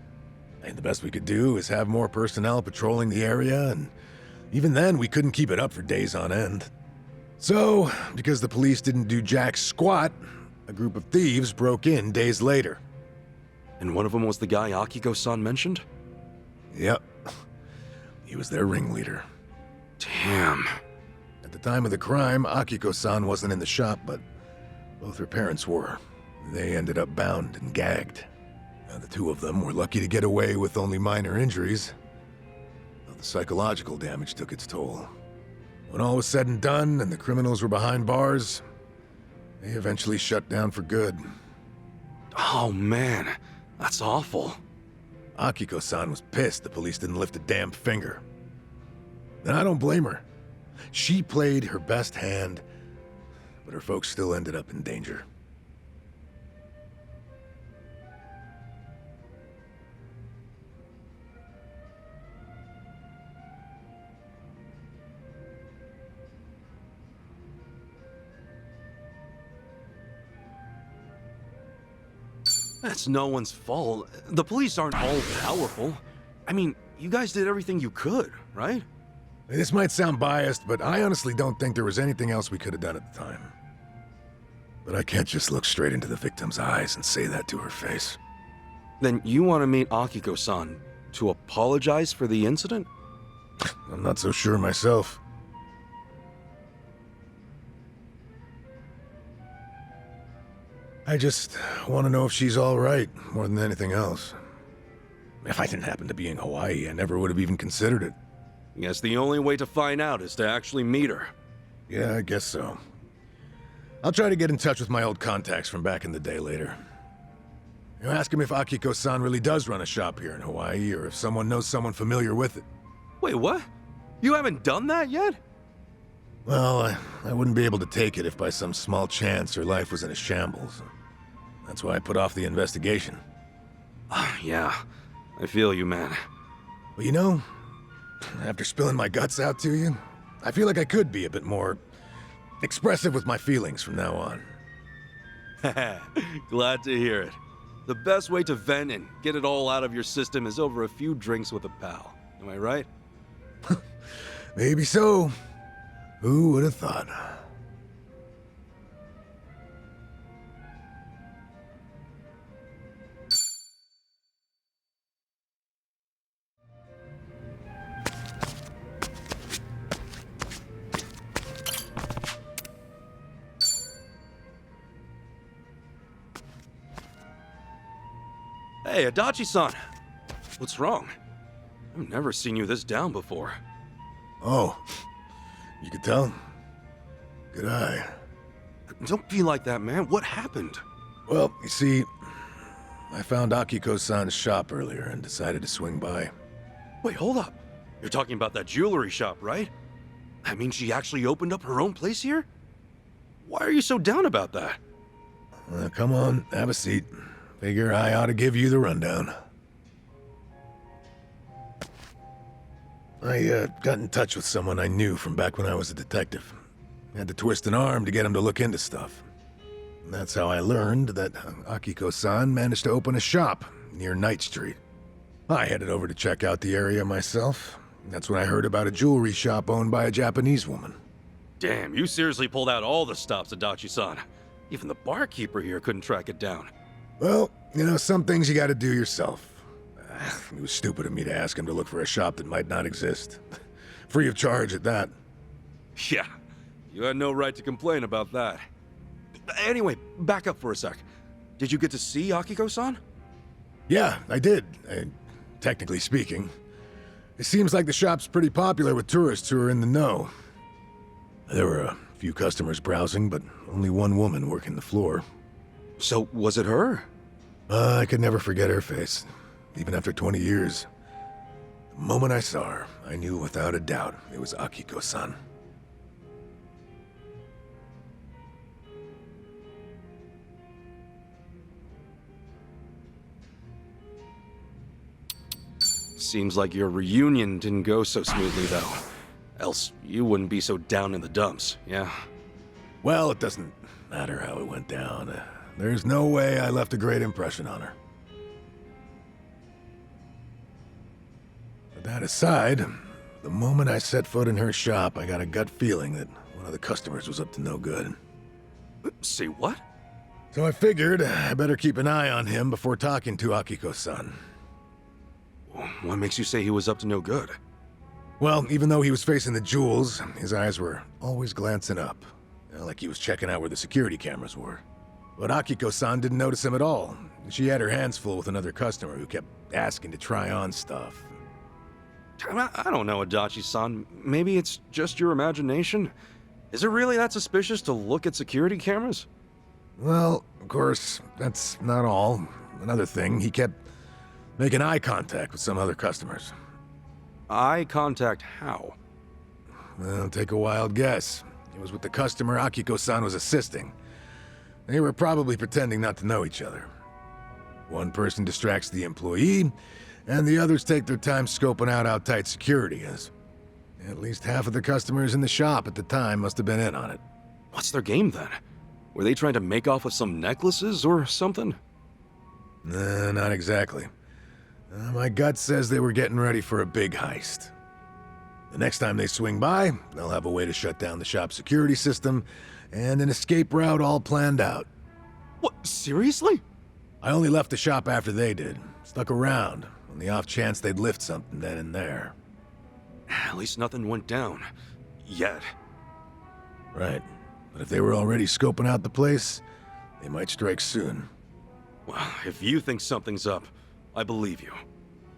And the best we could do is have more personnel patrolling the area, and even then we couldn't keep it up for days on end. So, because the police didn't do jack squat, a group of thieves broke in days later. And one of them was the guy Akiko-san mentioned? Yep. He was their ringleader. Damn. At the time of the crime, Akiko-san wasn't in the shop, but both her parents were. They ended up bound and gagged. The two of them were lucky to get away with only minor injuries, though the psychological damage took its toll. When all was said and done and the criminals were behind bars, they eventually shut down for good. Oh man, that's awful. Akiko-san was pissed the police didn't lift a damn finger. And I don't blame her. She played her best hand, but her folks still ended up in danger. That's no one's fault. The police aren't all powerful. I mean, you guys did everything you could, right? This might sound biased, but I honestly don't think there was anything else we could have done at the time. But I can't just look straight into the victim's eyes and say that to her face. Then you want to meet Akiko-san to apologize for the incident? I'm not so sure myself. I just want to know if she's all right, more than anything else. If I didn't happen to be in Hawaii, I never would have even considered it. Guess the only way to find out is to actually meet her. Yeah, I guess so. I'll try to get in touch with my old contacts from back in the day later. You know, ask him if Akiko-san really does run a shop here in Hawaii, or if someone knows someone familiar with it. Wait, what? You haven't done that yet? Well, I wouldn't be able to take it if by some small chance her life was in a shambles. That's why I put off the investigation. Yeah, I feel you, man. Well, you know, after spilling my guts out to you, I feel like I could be a bit more expressive with my feelings from now on. Glad to hear it. The best way to vent and get it all out of your system is over a few drinks with a pal. Am I right? Maybe so. Who would have thought? Hey, Adachi-san. What's wrong? I've never seen you this down before. Oh, you could tell? Good eye. Don't be like that, man. What happened? Well, you see, I found Akiko-san's shop earlier and decided to swing by. Wait, hold up. You're talking about that jewelry shop, right? That means she actually opened up her own place here? Why are you so down about that? Come on, have a seat. Figure I ought to give you the rundown. I got in touch with someone I knew from back when I was a detective. Had to twist an arm to get him to look into stuff. And that's how I learned that Akiko-san managed to open a shop near Knight Street. I headed over to check out the area myself. That's when I heard about a jewelry shop owned by a Japanese woman. Damn, you seriously pulled out all the stops, Adachi-san. Even the barkeeper here couldn't track it down. Well, you know, some things you gotta do yourself. It was stupid of me to ask him to look for a shop that might not exist. Free of charge at that. Yeah, you had no right to complain about that. Anyway, back up for a sec. Did you get to see Akiko-san? Yeah, I did, technically speaking. It seems like the shop's pretty popular with tourists who are in the know. There were a few customers browsing, but only one woman working the floor. So, was it her? I could never forget her face, even after 20 years. The moment I saw her, I knew without a doubt it was Akiko-san. Seems like your reunion didn't go so smoothly, though. Else, you wouldn't be so down in the dumps, yeah? Well, it doesn't matter how it went down. There's no way I left a great impression on her. But that aside, the moment I set foot in her shop, I got a gut feeling that one of the customers was up to no good. Say what? So I figured I better keep an eye on him before talking to Akiko-san. What makes you say he was up to no good? Well, even though he was facing the jewels, his eyes were always glancing up, like he was checking out where the security cameras were. But Akiko-san didn't notice him at all. She had her hands full with another customer who kept asking to try on stuff. I don't know, Adachi-san. Maybe it's just your imagination. Is it really that suspicious to look at security cameras? Well, of course, that's not all. Another thing, he kept making eye contact with some other customers. Eye contact how? Well, take a wild guess. It was with the customer Akiko-san was assisting. They were probably pretending not to know each other. One person distracts the employee, and the others take their time scoping out how tight security is. At least half of the customers in the shop at the time must have been in on it. What's their game then? Were they trying to make off with some necklaces or something? Nah, not exactly. My gut says they were getting ready for a big heist. The next time they swing by, they'll have a way to shut down the shop's security system and an escape route all planned out. What, seriously? I only left the shop after they did. Stuck around, on the off chance they'd lift something then and there. At least nothing went down. Yet. Right. But if they were already scoping out the place, they might strike soon. Well, if you think something's up, I believe you.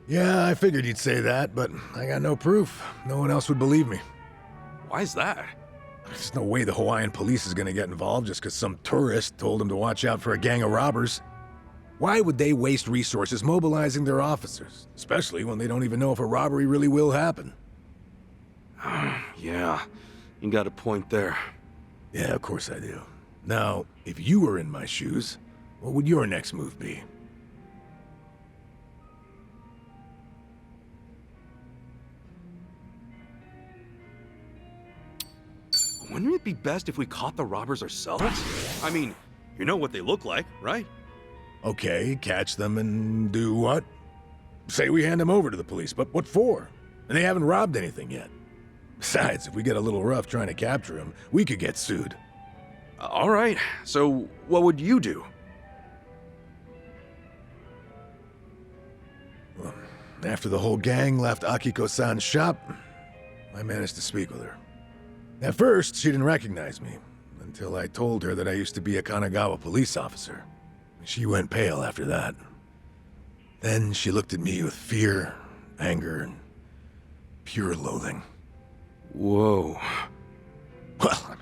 Yeah, I figured you'd say that, but I got no proof. No one else would believe me. Why's that? There's no way the Hawaiian police is gonna get involved just because some tourist told them to watch out for a gang of robbers. Why would they waste resources mobilizing their officers, especially when they don't even know if a robbery really will happen? Yeah, you got a point there. Yeah, of course I do. Now, if you were in my shoes, what would your next move be? Wouldn't it be best if we caught the robbers ourselves? I mean, you know what they look like, right? Okay, catch them and do what? Say we hand them over to the police, but what for? And they haven't robbed anything yet. Besides, if we get a little rough trying to capture them, we could get sued. All right, so what would you do? Well, after the whole gang left Akiko-san's shop, I managed to speak with her. At first, she didn't recognize me, until I told her that I used to be a Kanagawa police officer. She went pale after that. Then she looked at me with fear, anger, and pure loathing. Whoa. Well,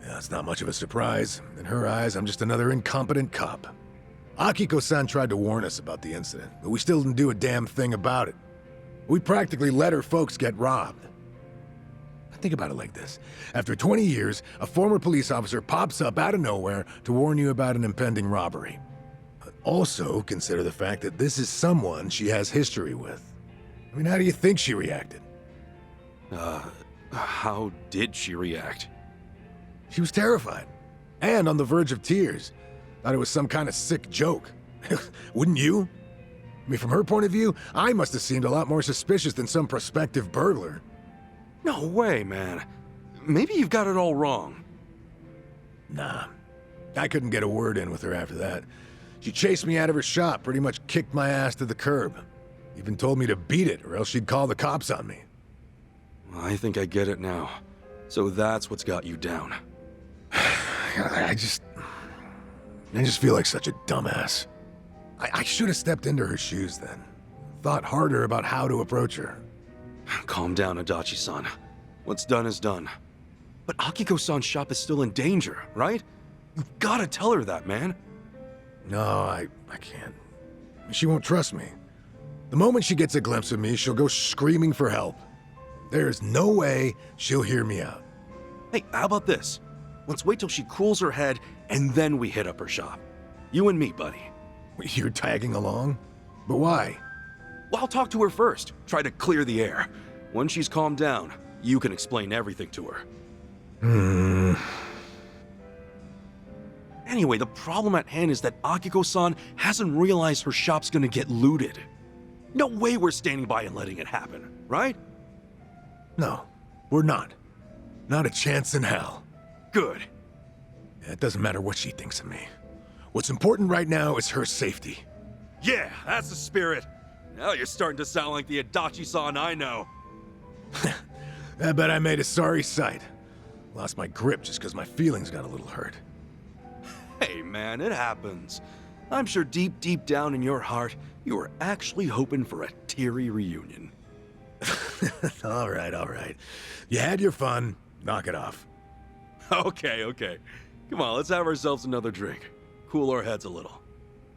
yeah, it's not much of a surprise. In her eyes, I'm just another incompetent cop. Akiko-san tried to warn us about the incident, but we still didn't do a damn thing about it. We practically let her folks get robbed. Think about it like this. After 20 years, a former police officer pops up out of nowhere to warn you about an impending robbery. Also, consider the fact that this is someone she has history with. I mean, how do you think she reacted? How did she react? She was terrified, and on the verge of tears. Thought it was some kind of sick joke. Wouldn't you? I mean, from her point of view, I must have seemed a lot more suspicious than some prospective burglar. No way, man. Maybe you've got it all wrong. Nah. I couldn't get a word in with her after that. She chased me out of her shop, pretty much kicked my ass to the curb. Even told me to beat it, or else she'd call the cops on me. I think I get it now. So that's what's got you down. I just feel like such a dumbass. I should have stepped into her shoes then. Thought harder about how to approach her. Calm down, Adachi-san. What's done is done. But Akiko-san's shop is still in danger, right? You've gotta tell her that, man. No, I can't. She won't trust me. The moment she gets a glimpse of me, she'll go screaming for help. There's no way she'll hear me out. Hey, how about this? Let's wait till she cools her head, and then we hit up her shop. You and me, buddy. You're tagging along? But why? Well, I'll talk to her first. Try to clear the air. Once she's calmed down, you can explain everything to her. Anyway, the problem at hand is that Akiko-san hasn't realized her shop's gonna get looted. No way we're standing by and letting it happen, right? No, we're not. Not a chance in hell. Good. It doesn't matter what she thinks of me. What's important right now is her safety. Yeah, that's the spirit. Now you're starting to sound like the Adachi-san I know. I bet I made a sorry sight. Lost my grip just because my feelings got a little hurt. Hey man, it happens. I'm sure deep down in your heart, you were actually hoping for a teary reunion. All right. You had your fun. Knock it off. Okay. Come on, let's have ourselves another drink. Cool our heads a little.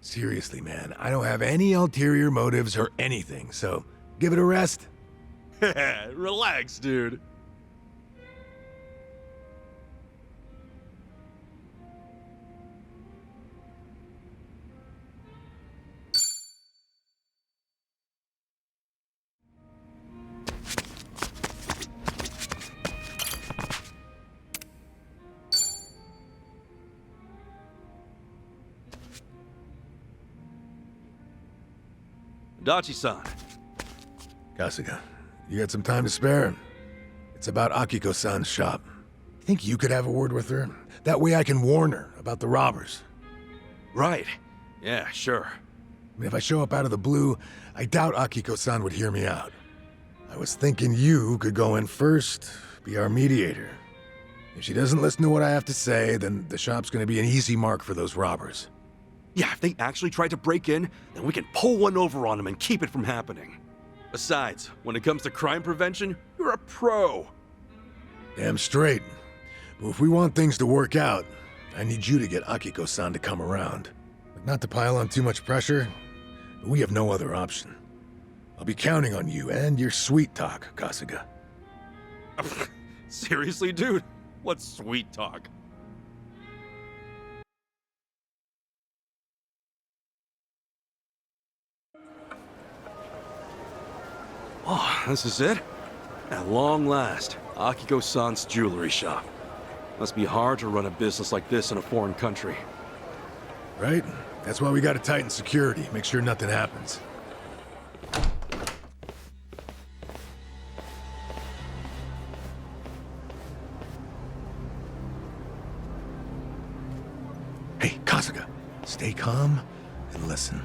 Seriously, man, I don't have any ulterior motives or anything, so give it a rest. Relax, dude. Adachi-san. Kasuga, you got some time to spare? It's about Akiko-san's shop. Think you could have a word with her? That way I can warn her about the robbers. Right. Yeah, sure. I mean, if I show up out of the blue, I doubt Akiko-san would hear me out. I was thinking you could go in first, be our mediator. If she doesn't listen to what I have to say, then the shop's gonna be an easy mark for those robbers. Yeah, if they actually tried to break in, then we can pull one over on them and keep it from happening. Besides, when it comes to crime prevention, you're a pro. Damn straight. Well, if we want things to work out, I need you to get Akiko-san to come around. Like, not to pile on too much pressure, but we have no other option. I'll be counting on you and your sweet talk, Kasuga. Seriously, dude? What's sweet talk? Oh, this is it? At long last, Akiko-san's jewelry shop. Must be hard to run a business like this in a foreign country. Right? That's why we gotta tighten security, make sure nothing happens. Hey, Kasuga, stay calm and listen.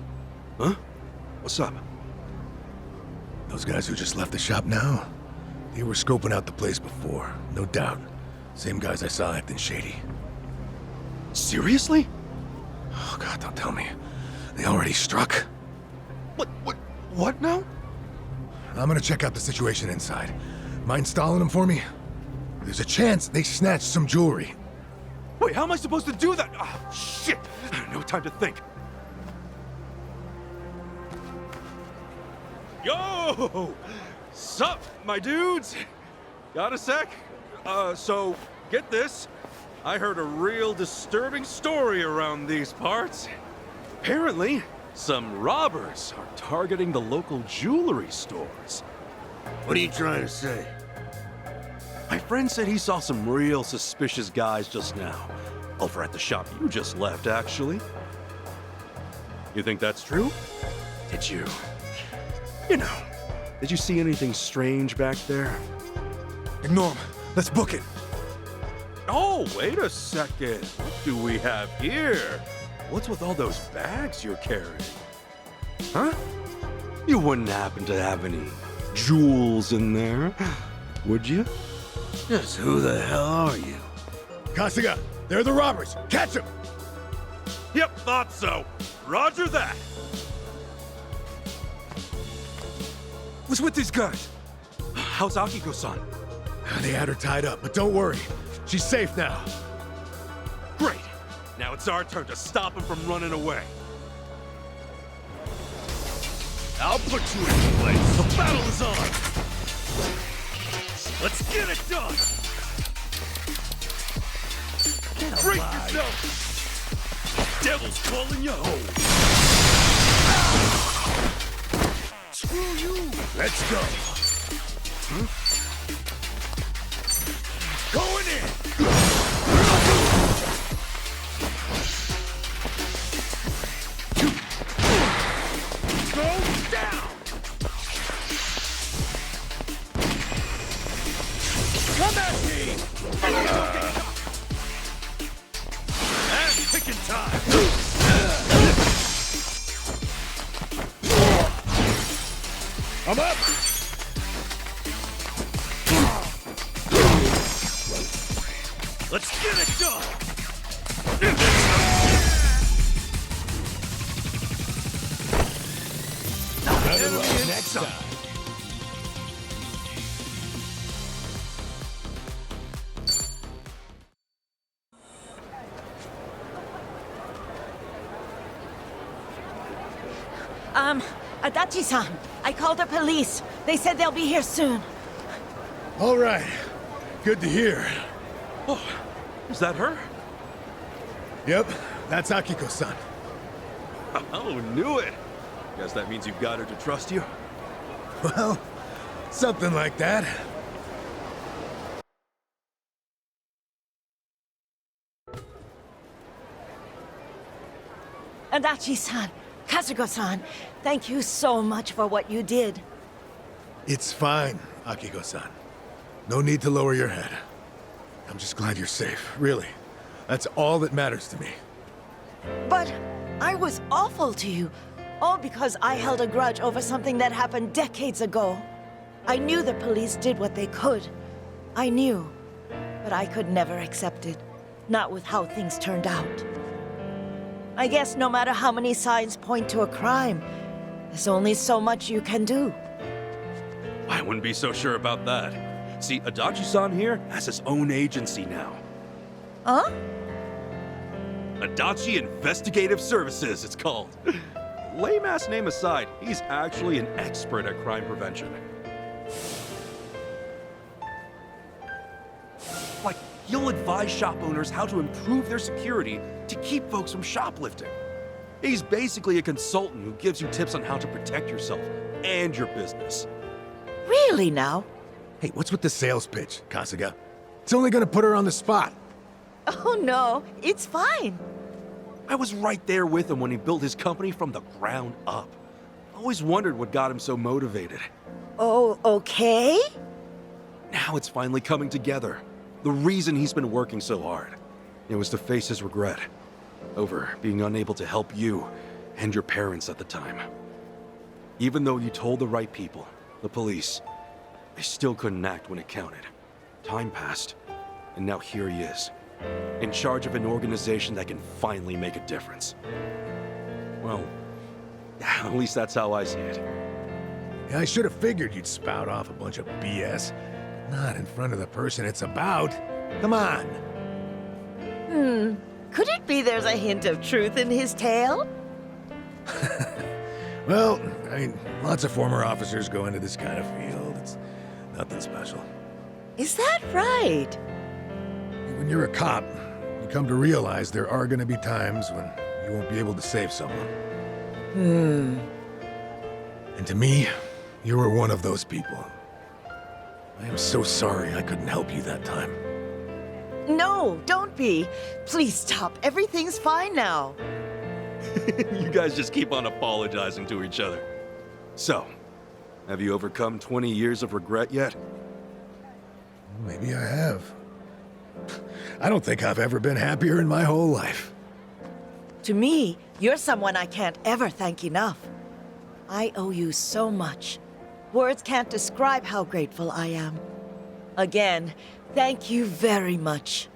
Huh? What's up? Those guys who just left the shop now, they were scoping out the place before, no doubt. Same guys I saw acting shady. Seriously? Oh God, don't tell me. They already struck? What now? I'm gonna check out the situation inside. Mind stalling them for me? There's a chance they snatched some jewelry. Wait, how am I supposed to do that? Oh, shit! No time to think. Yo! Sup, my dudes? Got a sec? So, get this. I heard a real disturbing story around these parts. Apparently, some robbers are targeting the local jewelry stores. What are you trying to say? My friend said he saw some real suspicious guys just now. Over at the shop you just left, actually. You think that's true? Did you? You know, did you see anything strange back there? Norm, let's book it. Oh, wait a second. What do we have here? What's with all those bags you're carrying? Huh? You wouldn't happen to have any jewels in there, would you? Just who the hell are you? Kasuga, they're the robbers. Catch them! Yep, thought so. Roger that. What's with these guys? How's Akiko-san? They had her tied up, but don't worry. She's safe now. Great. Now it's our turn to stop him from running away. I'll put you in place. The battle is on. Let's get it done. Break yourself. Devil's calling you home. Screw you. Let's go. Going in. Go down. Come at me. Ass picking time. I'm up. Let's get it done. Next time. Adachi-san, I called the police. They said they'll be here soon. All right. Good to hear. Oh, is that her? Yep, that's Akiko-san. Oh, knew it. Guess that means you've got her to trust you? Well, something like that. Adachi-san, Kazuko-san, thank you so much for what you did. It's fine, Akiko-san. No need to lower your head. I'm just glad you're safe, really. That's all that matters to me. But I was awful to you, all because I held a grudge over something that happened decades ago. I knew the police did what they could. I knew, but I could never accept it, not with how things turned out. I guess no matter how many signs point to a crime, there's only so much you can do. I wouldn't be so sure about that. See, Adachi-san here has his own agency now. Huh? Adachi Investigative Services, it's called. Lame-ass name aside, he's actually an expert at crime prevention. Like, he'll advise shop owners how to improve their security to keep folks from shoplifting. He's basically a consultant who gives you tips on how to protect yourself and your business. Really now? Hey, what's with the sales pitch, Kasuga? It's only gonna put her on the spot. Oh no, it's fine. I was right there with him when he built his company from the ground up. Always wondered what got him so motivated. Oh, okay? Now it's finally coming together. The reason he's been working so hard. It was to face his regret over being unable to help you and your parents at the time. Even though you told the right people, the police, they still couldn't act when it counted. Time passed, and now here he is, in charge of an organization that can finally make a difference. Well, at least that's how I see it. Yeah, I should have figured you'd spout off a bunch of BS. Not in front of the person it's about. Come on. Could it be there's a hint of truth in his tale? Well, I mean, lots of former officers go into this kind of field. It's nothing special. Is that right? When you're a cop, you come to realize there are going to be times when you won't be able to save someone. And to me, you were one of those people. I am so sorry I couldn't help you that time. No, don't be. Please stop. Everything's fine now. You guys just keep on apologizing to each other. So, have you overcome 20 years of regret yet? Maybe I have. I don't think I've ever been happier in my whole life. To me, you're someone I can't ever thank enough. I owe you so much. Words can't describe how grateful I am. Again, thank you very much.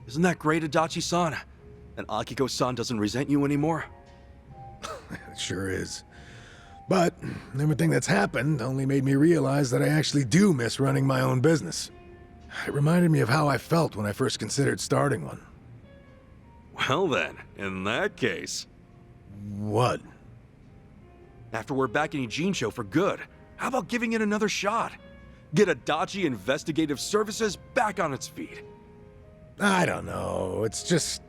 Isn't that great, Adachi-san? And Akiko-san doesn't resent you anymore? It sure is. But everything that's happened only made me realize that I actually do miss running my own business. It reminded me of how I felt when I first considered starting one. Well then, in that case... What? After we're back in Ijincho for good, how about giving it another shot? Get Adachi Investigative Services back on its feet. I don't know, it's just...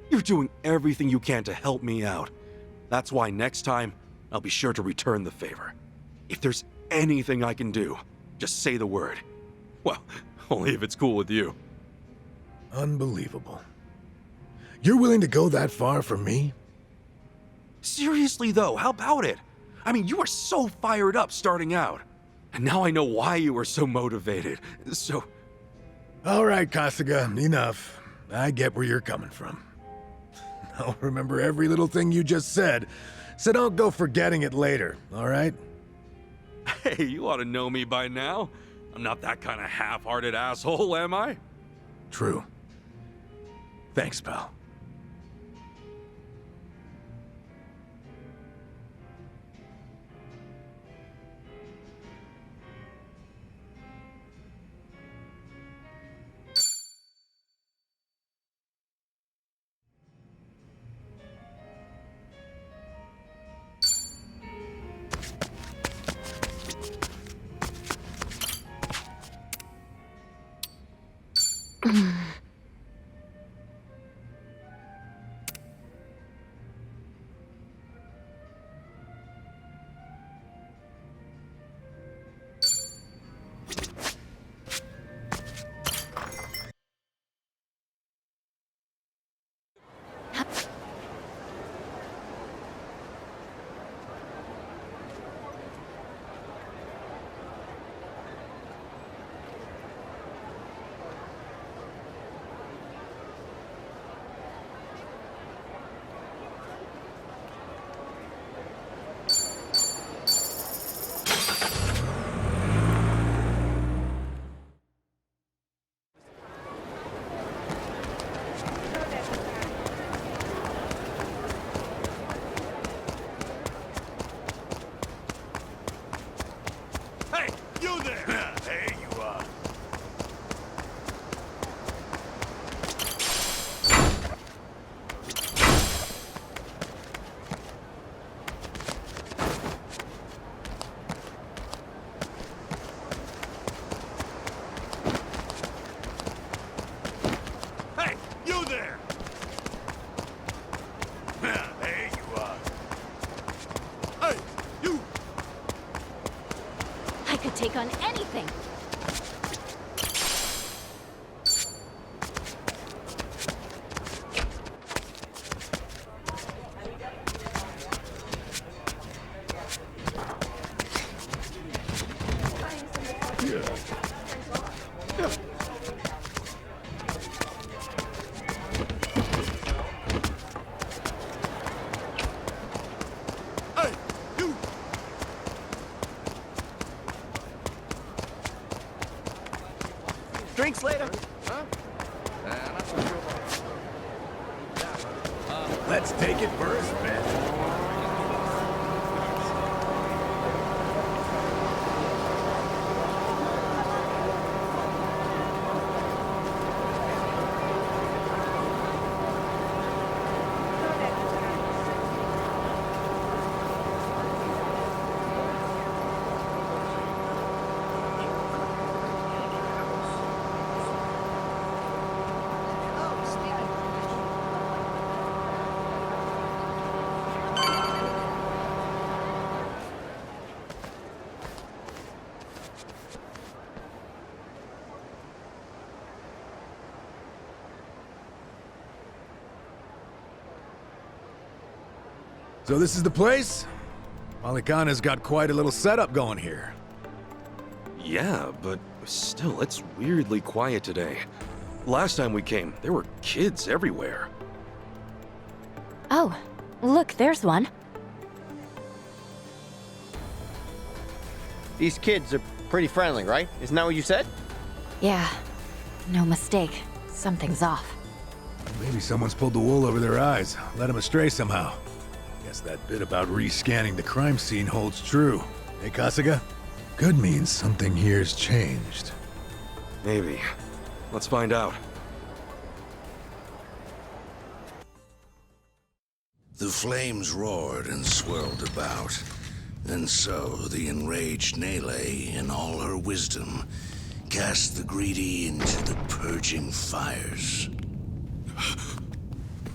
You're doing everything you can to help me out. That's why next time, I'll be sure to return the favor. If there's anything I can do, just say the word. Well, only if it's cool with you. Unbelievable. You're willing to go that far for me? Seriously though, how about it? I mean, you were so fired up starting out. And now I know why you were so motivated. So... All right, Kasuga, enough. I get where you're coming from. I'll remember every little thing you just said, so don't go forgetting it later, all right? Hey, you ought to know me by now. I'm not that kind of half-hearted asshole, am I? True. Thanks, pal. on anything. Drinks later. Let's take it for a spin. So this is the place? Polycana's got quite a little setup going here. Yeah, but still, it's weirdly quiet today. Last time we came, there were kids everywhere. Oh, look, there's one. These kids are pretty friendly, right? Isn't that what you said? Yeah, no mistake. Something's off. Maybe someone's pulled the wool over their eyes, led them astray somehow. Guess that bit about rescanning the crime scene holds true. Hey, Kasuga? Could mean something here's changed. Maybe. Let's find out. The flames roared and swirled about, and so the enraged Nele, in all her wisdom, cast the greedy into the purging fires.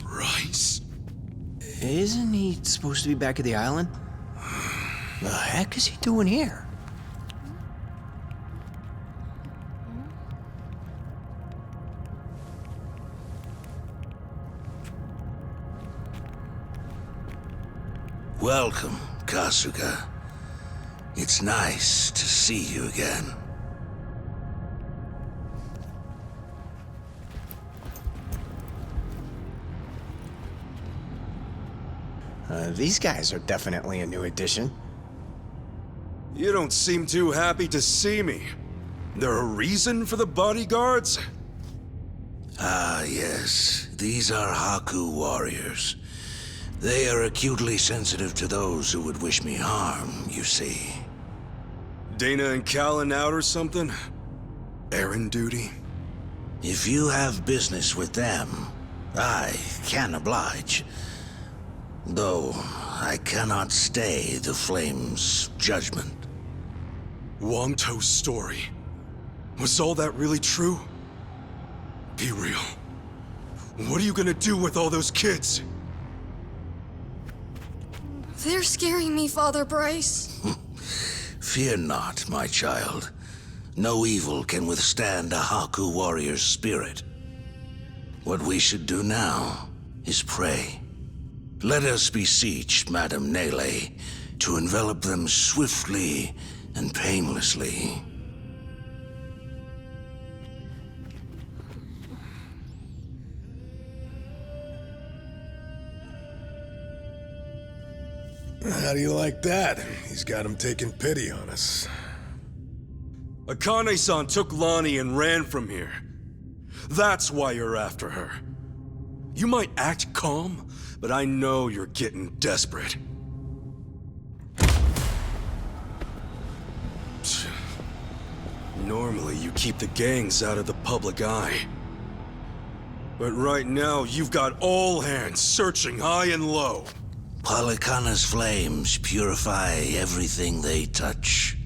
Rice. Isn't he supposed to be back at the island? The heck is he doing here? Welcome, Kasuga. It's nice to see you again. These guys are definitely a new addition. You don't seem too happy to see me. There a reason for the bodyguards? Ah, yes. These are Haku warriors. They are acutely sensitive to those who would wish me harm, you see. Dana and Callan out or something? Errand duty? If you have business with them, I can oblige. Though, I cannot stay the Flame's judgment. Wang To's story. Was all that really true? Be real. What are you gonna do with all those kids? They're scaring me, Father Bryce. Fear not, my child. No evil can withstand a Haku warrior's spirit. What we should do now is pray. Let us beseech Madame Nele to envelop them swiftly and painlessly. How do you like that? He's got him taking pity on us. Akane-san took Lonnie and ran from here. That's why you're after her. You might act calm, but I know you're getting desperate. Normally, you keep the gangs out of the public eye. But right now, you've got all hands searching high and low. Polycana's flames purify everything they touch.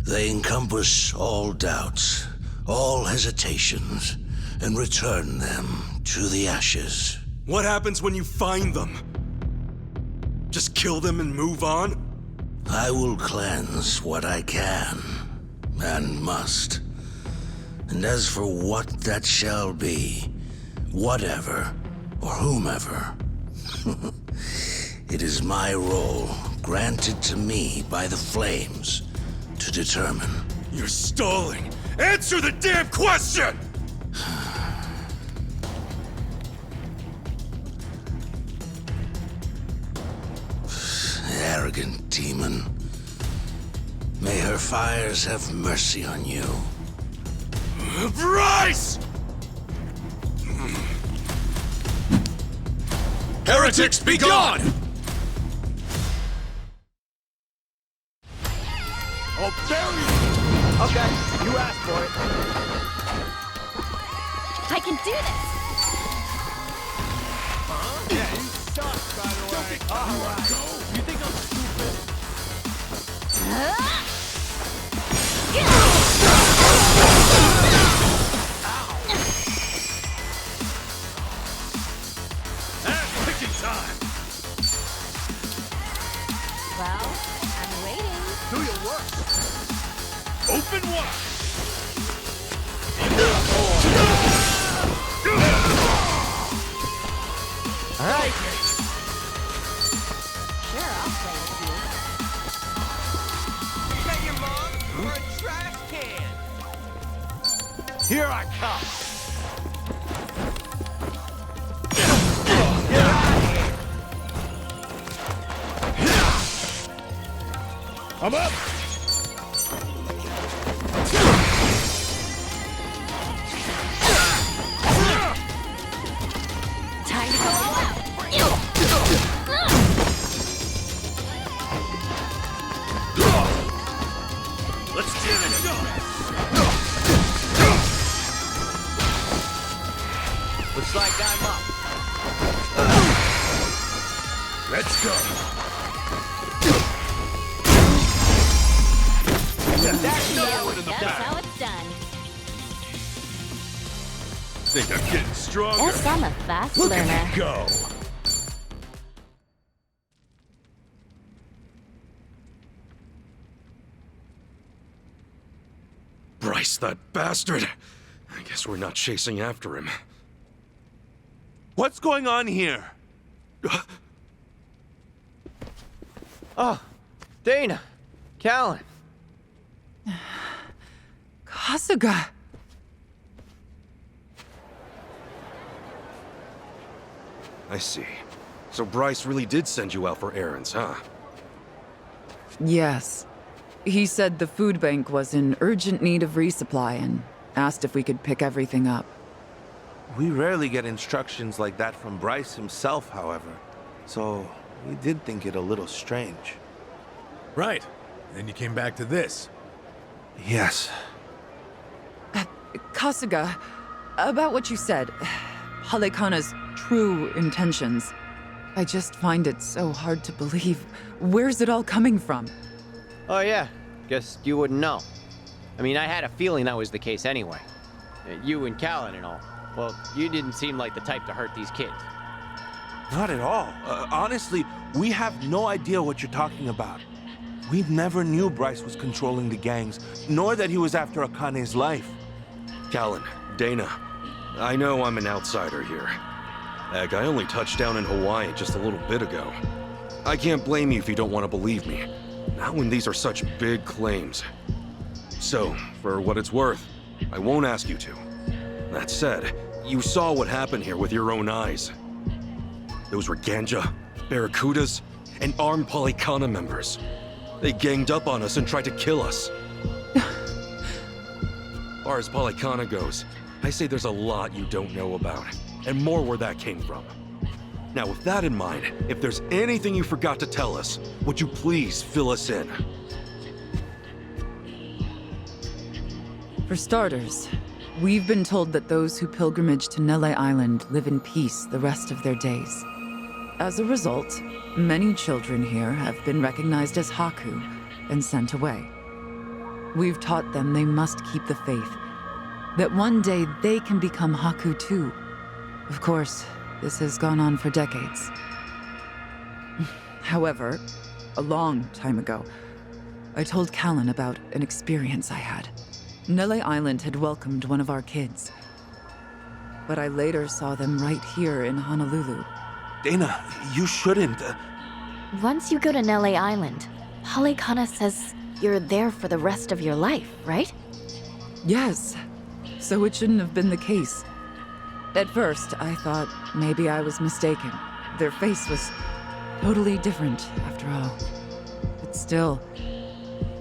They encompass all doubts, all hesitations, and return them to the ashes. What happens when you find them? Just kill them and move on? I will cleanse what I can. Man must. And as for what that shall be, whatever, or whomever, it is my role, granted to me by the Flames, to determine. You're stalling! Answer the damn question! Arrogant demon. May her fires have mercy on you. Bryce! Heretics, be gone! I'll bury you! Okay, you asked for it. I can do this! Yeah, you suck, by the way. You think I'm stupid? Ass-kicking time! Well, I'm waiting. Do your work. Open wide! All right. Sure, I'll play with you. Bet your mom or a trash can. Here I come. I'm up. Time to go all out. Let's get it done! Looks like I'm up. Let's go. That's how it's done. Think I'm getting stronger. Guess I'm a fast Look learner. at me go. Bryce, that bastard! I guess we're not chasing after him. What's going on here? Oh, Dana, Callan. Kasuga. I see. So Bryce really did send you out for errands, huh? Yes. He said the food bank was in urgent need of resupply and asked if we could pick everything up. We rarely get instructions like that from Bryce himself, however. So, we did think it a little strange. Right. Then you came back to this. Yes. Kasuga, about what you said, Halekana's true intentions. I just find it so hard to believe. Where's it all coming from? Oh yeah, guess you wouldn't know. I mean, I had a feeling that was the case anyway. You and Callan and all. Well, you didn't seem like the type to hurt these kids. Not at all. Honestly, we have no idea what you're talking about. We never knew Bryce was controlling the gangs, nor that he was after Akane's life. Callan, Dana, I know I'm an outsider here. Heck, I only touched down in Hawaii just a little bit ago. I can't blame you if you don't want to believe me. Not when these are such big claims. So, for what it's worth, I won't ask you to. That said, you saw what happened here with your own eyes. Those were Ganja, Barracudas, and armed Polycana members. They ganged up on us and tried to kill us. As far as Polycana goes, I say there's a lot you don't know about, and more where that came from. Now, with that in mind, if there's anything you forgot to tell us, would you please fill us in? For starters, we've been told that those who pilgrimage to Nele Island live in peace the rest of their days. As a result, many children here have been recognized as Haku and sent away. We've taught them they must keep the faith, that one day they can become Haku too. Of course, this has gone on for decades. However, a long time ago, I told Callan about an experience I had. Nele Island had welcomed one of our kids. But I later saw them right here in Honolulu. Dana, you shouldn't. Once you go to Nele Island, Polycana says you're there for the rest of your life, right? Yes. So it shouldn't have been the case. At first, I thought maybe I was mistaken. Their face was totally different, after all. But still,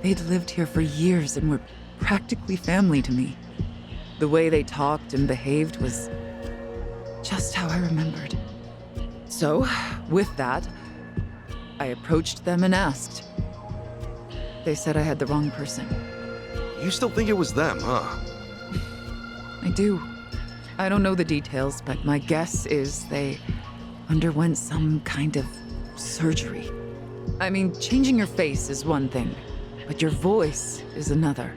they'd lived here for years and were practically family to me. The way they talked and behaved was just how I remembered. So, with that, I approached them and asked. They said I had the wrong person. You still think it was them, huh? I do. I don't know the details, but my guess is they underwent some kind of surgery. I mean, changing your face is one thing, but your voice is another.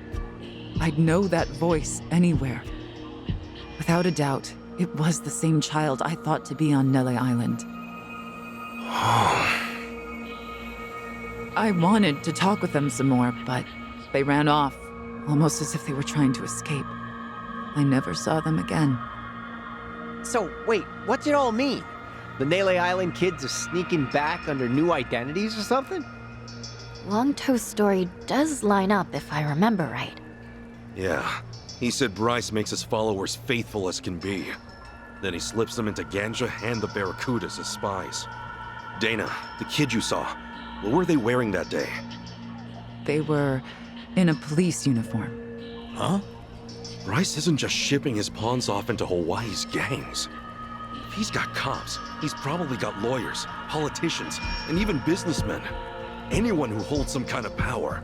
I'd know that voice anywhere. Without a doubt, it was the same child I thought to be on Nele Island. I wanted to talk with them some more, but they ran off, almost as if they were trying to escape. I never saw them again. So, wait, what's it all mean? The Nele Island kids are sneaking back under new identities or something? Longtoe's story does line up if I remember right. Yeah. He said Bryce makes his followers faithful as can be. Then he slips them into Ganja and the Barracudas as spies. Dana, the kid you saw, what were they wearing that day? They were in a police uniform. Huh? Bryce isn't just shipping his pawns off into Hawaii's gangs. If he's got cops, he's probably got lawyers, politicians, and even businessmen. Anyone who holds some kind of power.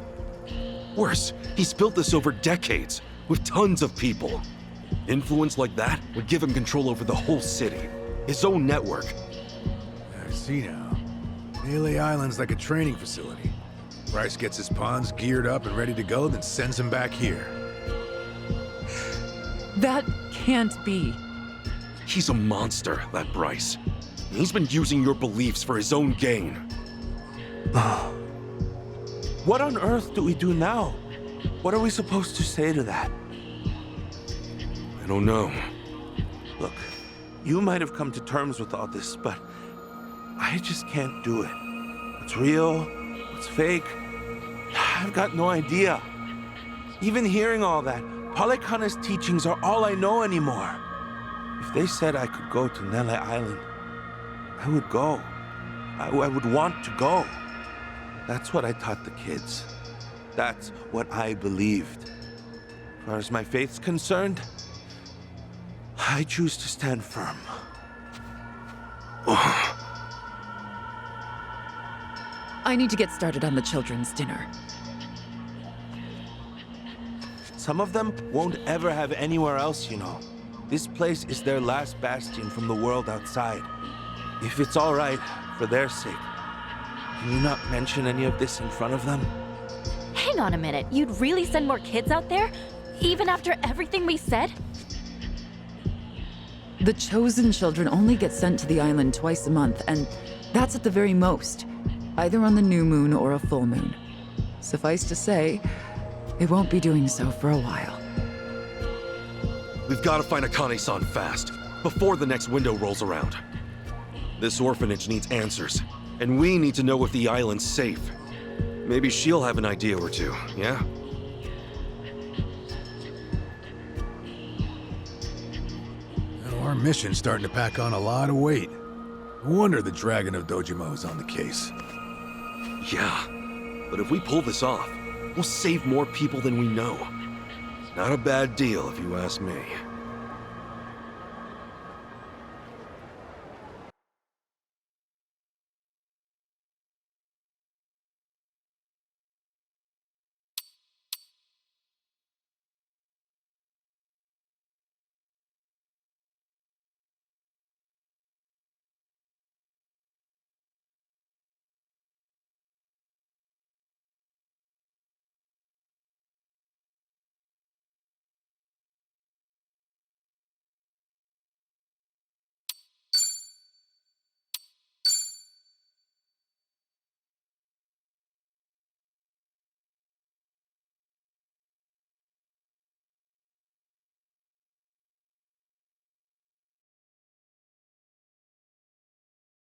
Worse, he's built this over decades, with tons of people. Influence like that would give him control over the whole city, his own network. I see now. Nele Island's like a training facility. Bryce gets his pawns geared up and ready to go, then sends them back here. That can't be. He's a monster, that Bryce. He's been using your beliefs for his own gain. What on earth do we do now? What are we supposed to say to that? I don't know. Look, you might have come to terms with all this, but I just can't do it. What's real? What's fake? I've got no idea. Even hearing all that, Polycana's teachings are all I know anymore. If they said I could go to Nele Island, I would go. I would want to go. That's what I taught the kids. That's what I believed. As far as my faith's concerned, I choose to stand firm. I need to get started on the children's dinner. Some of them won't ever have anywhere else, you know. This place is their last bastion from the world outside. If it's all right, for their sake, can you not mention any of this in front of them? Hang on a minute, you'd really send more kids out there? Even after everything we said? The chosen children only get sent to the island twice a month, and that's at the very most, either on the new moon or a full moon. Suffice to say, they won't be doing so for a while. We've got to find Akane-san fast, before the next window rolls around. This orphanage needs answers, and we need to know if the island's safe. Maybe she'll have an idea or two, yeah? Well, our mission's starting to pack on a lot of weight. No wonder the Dragon of Dojima on the case. Yeah, but if we pull this off, we'll save more people than we know. Not a bad deal, if you ask me.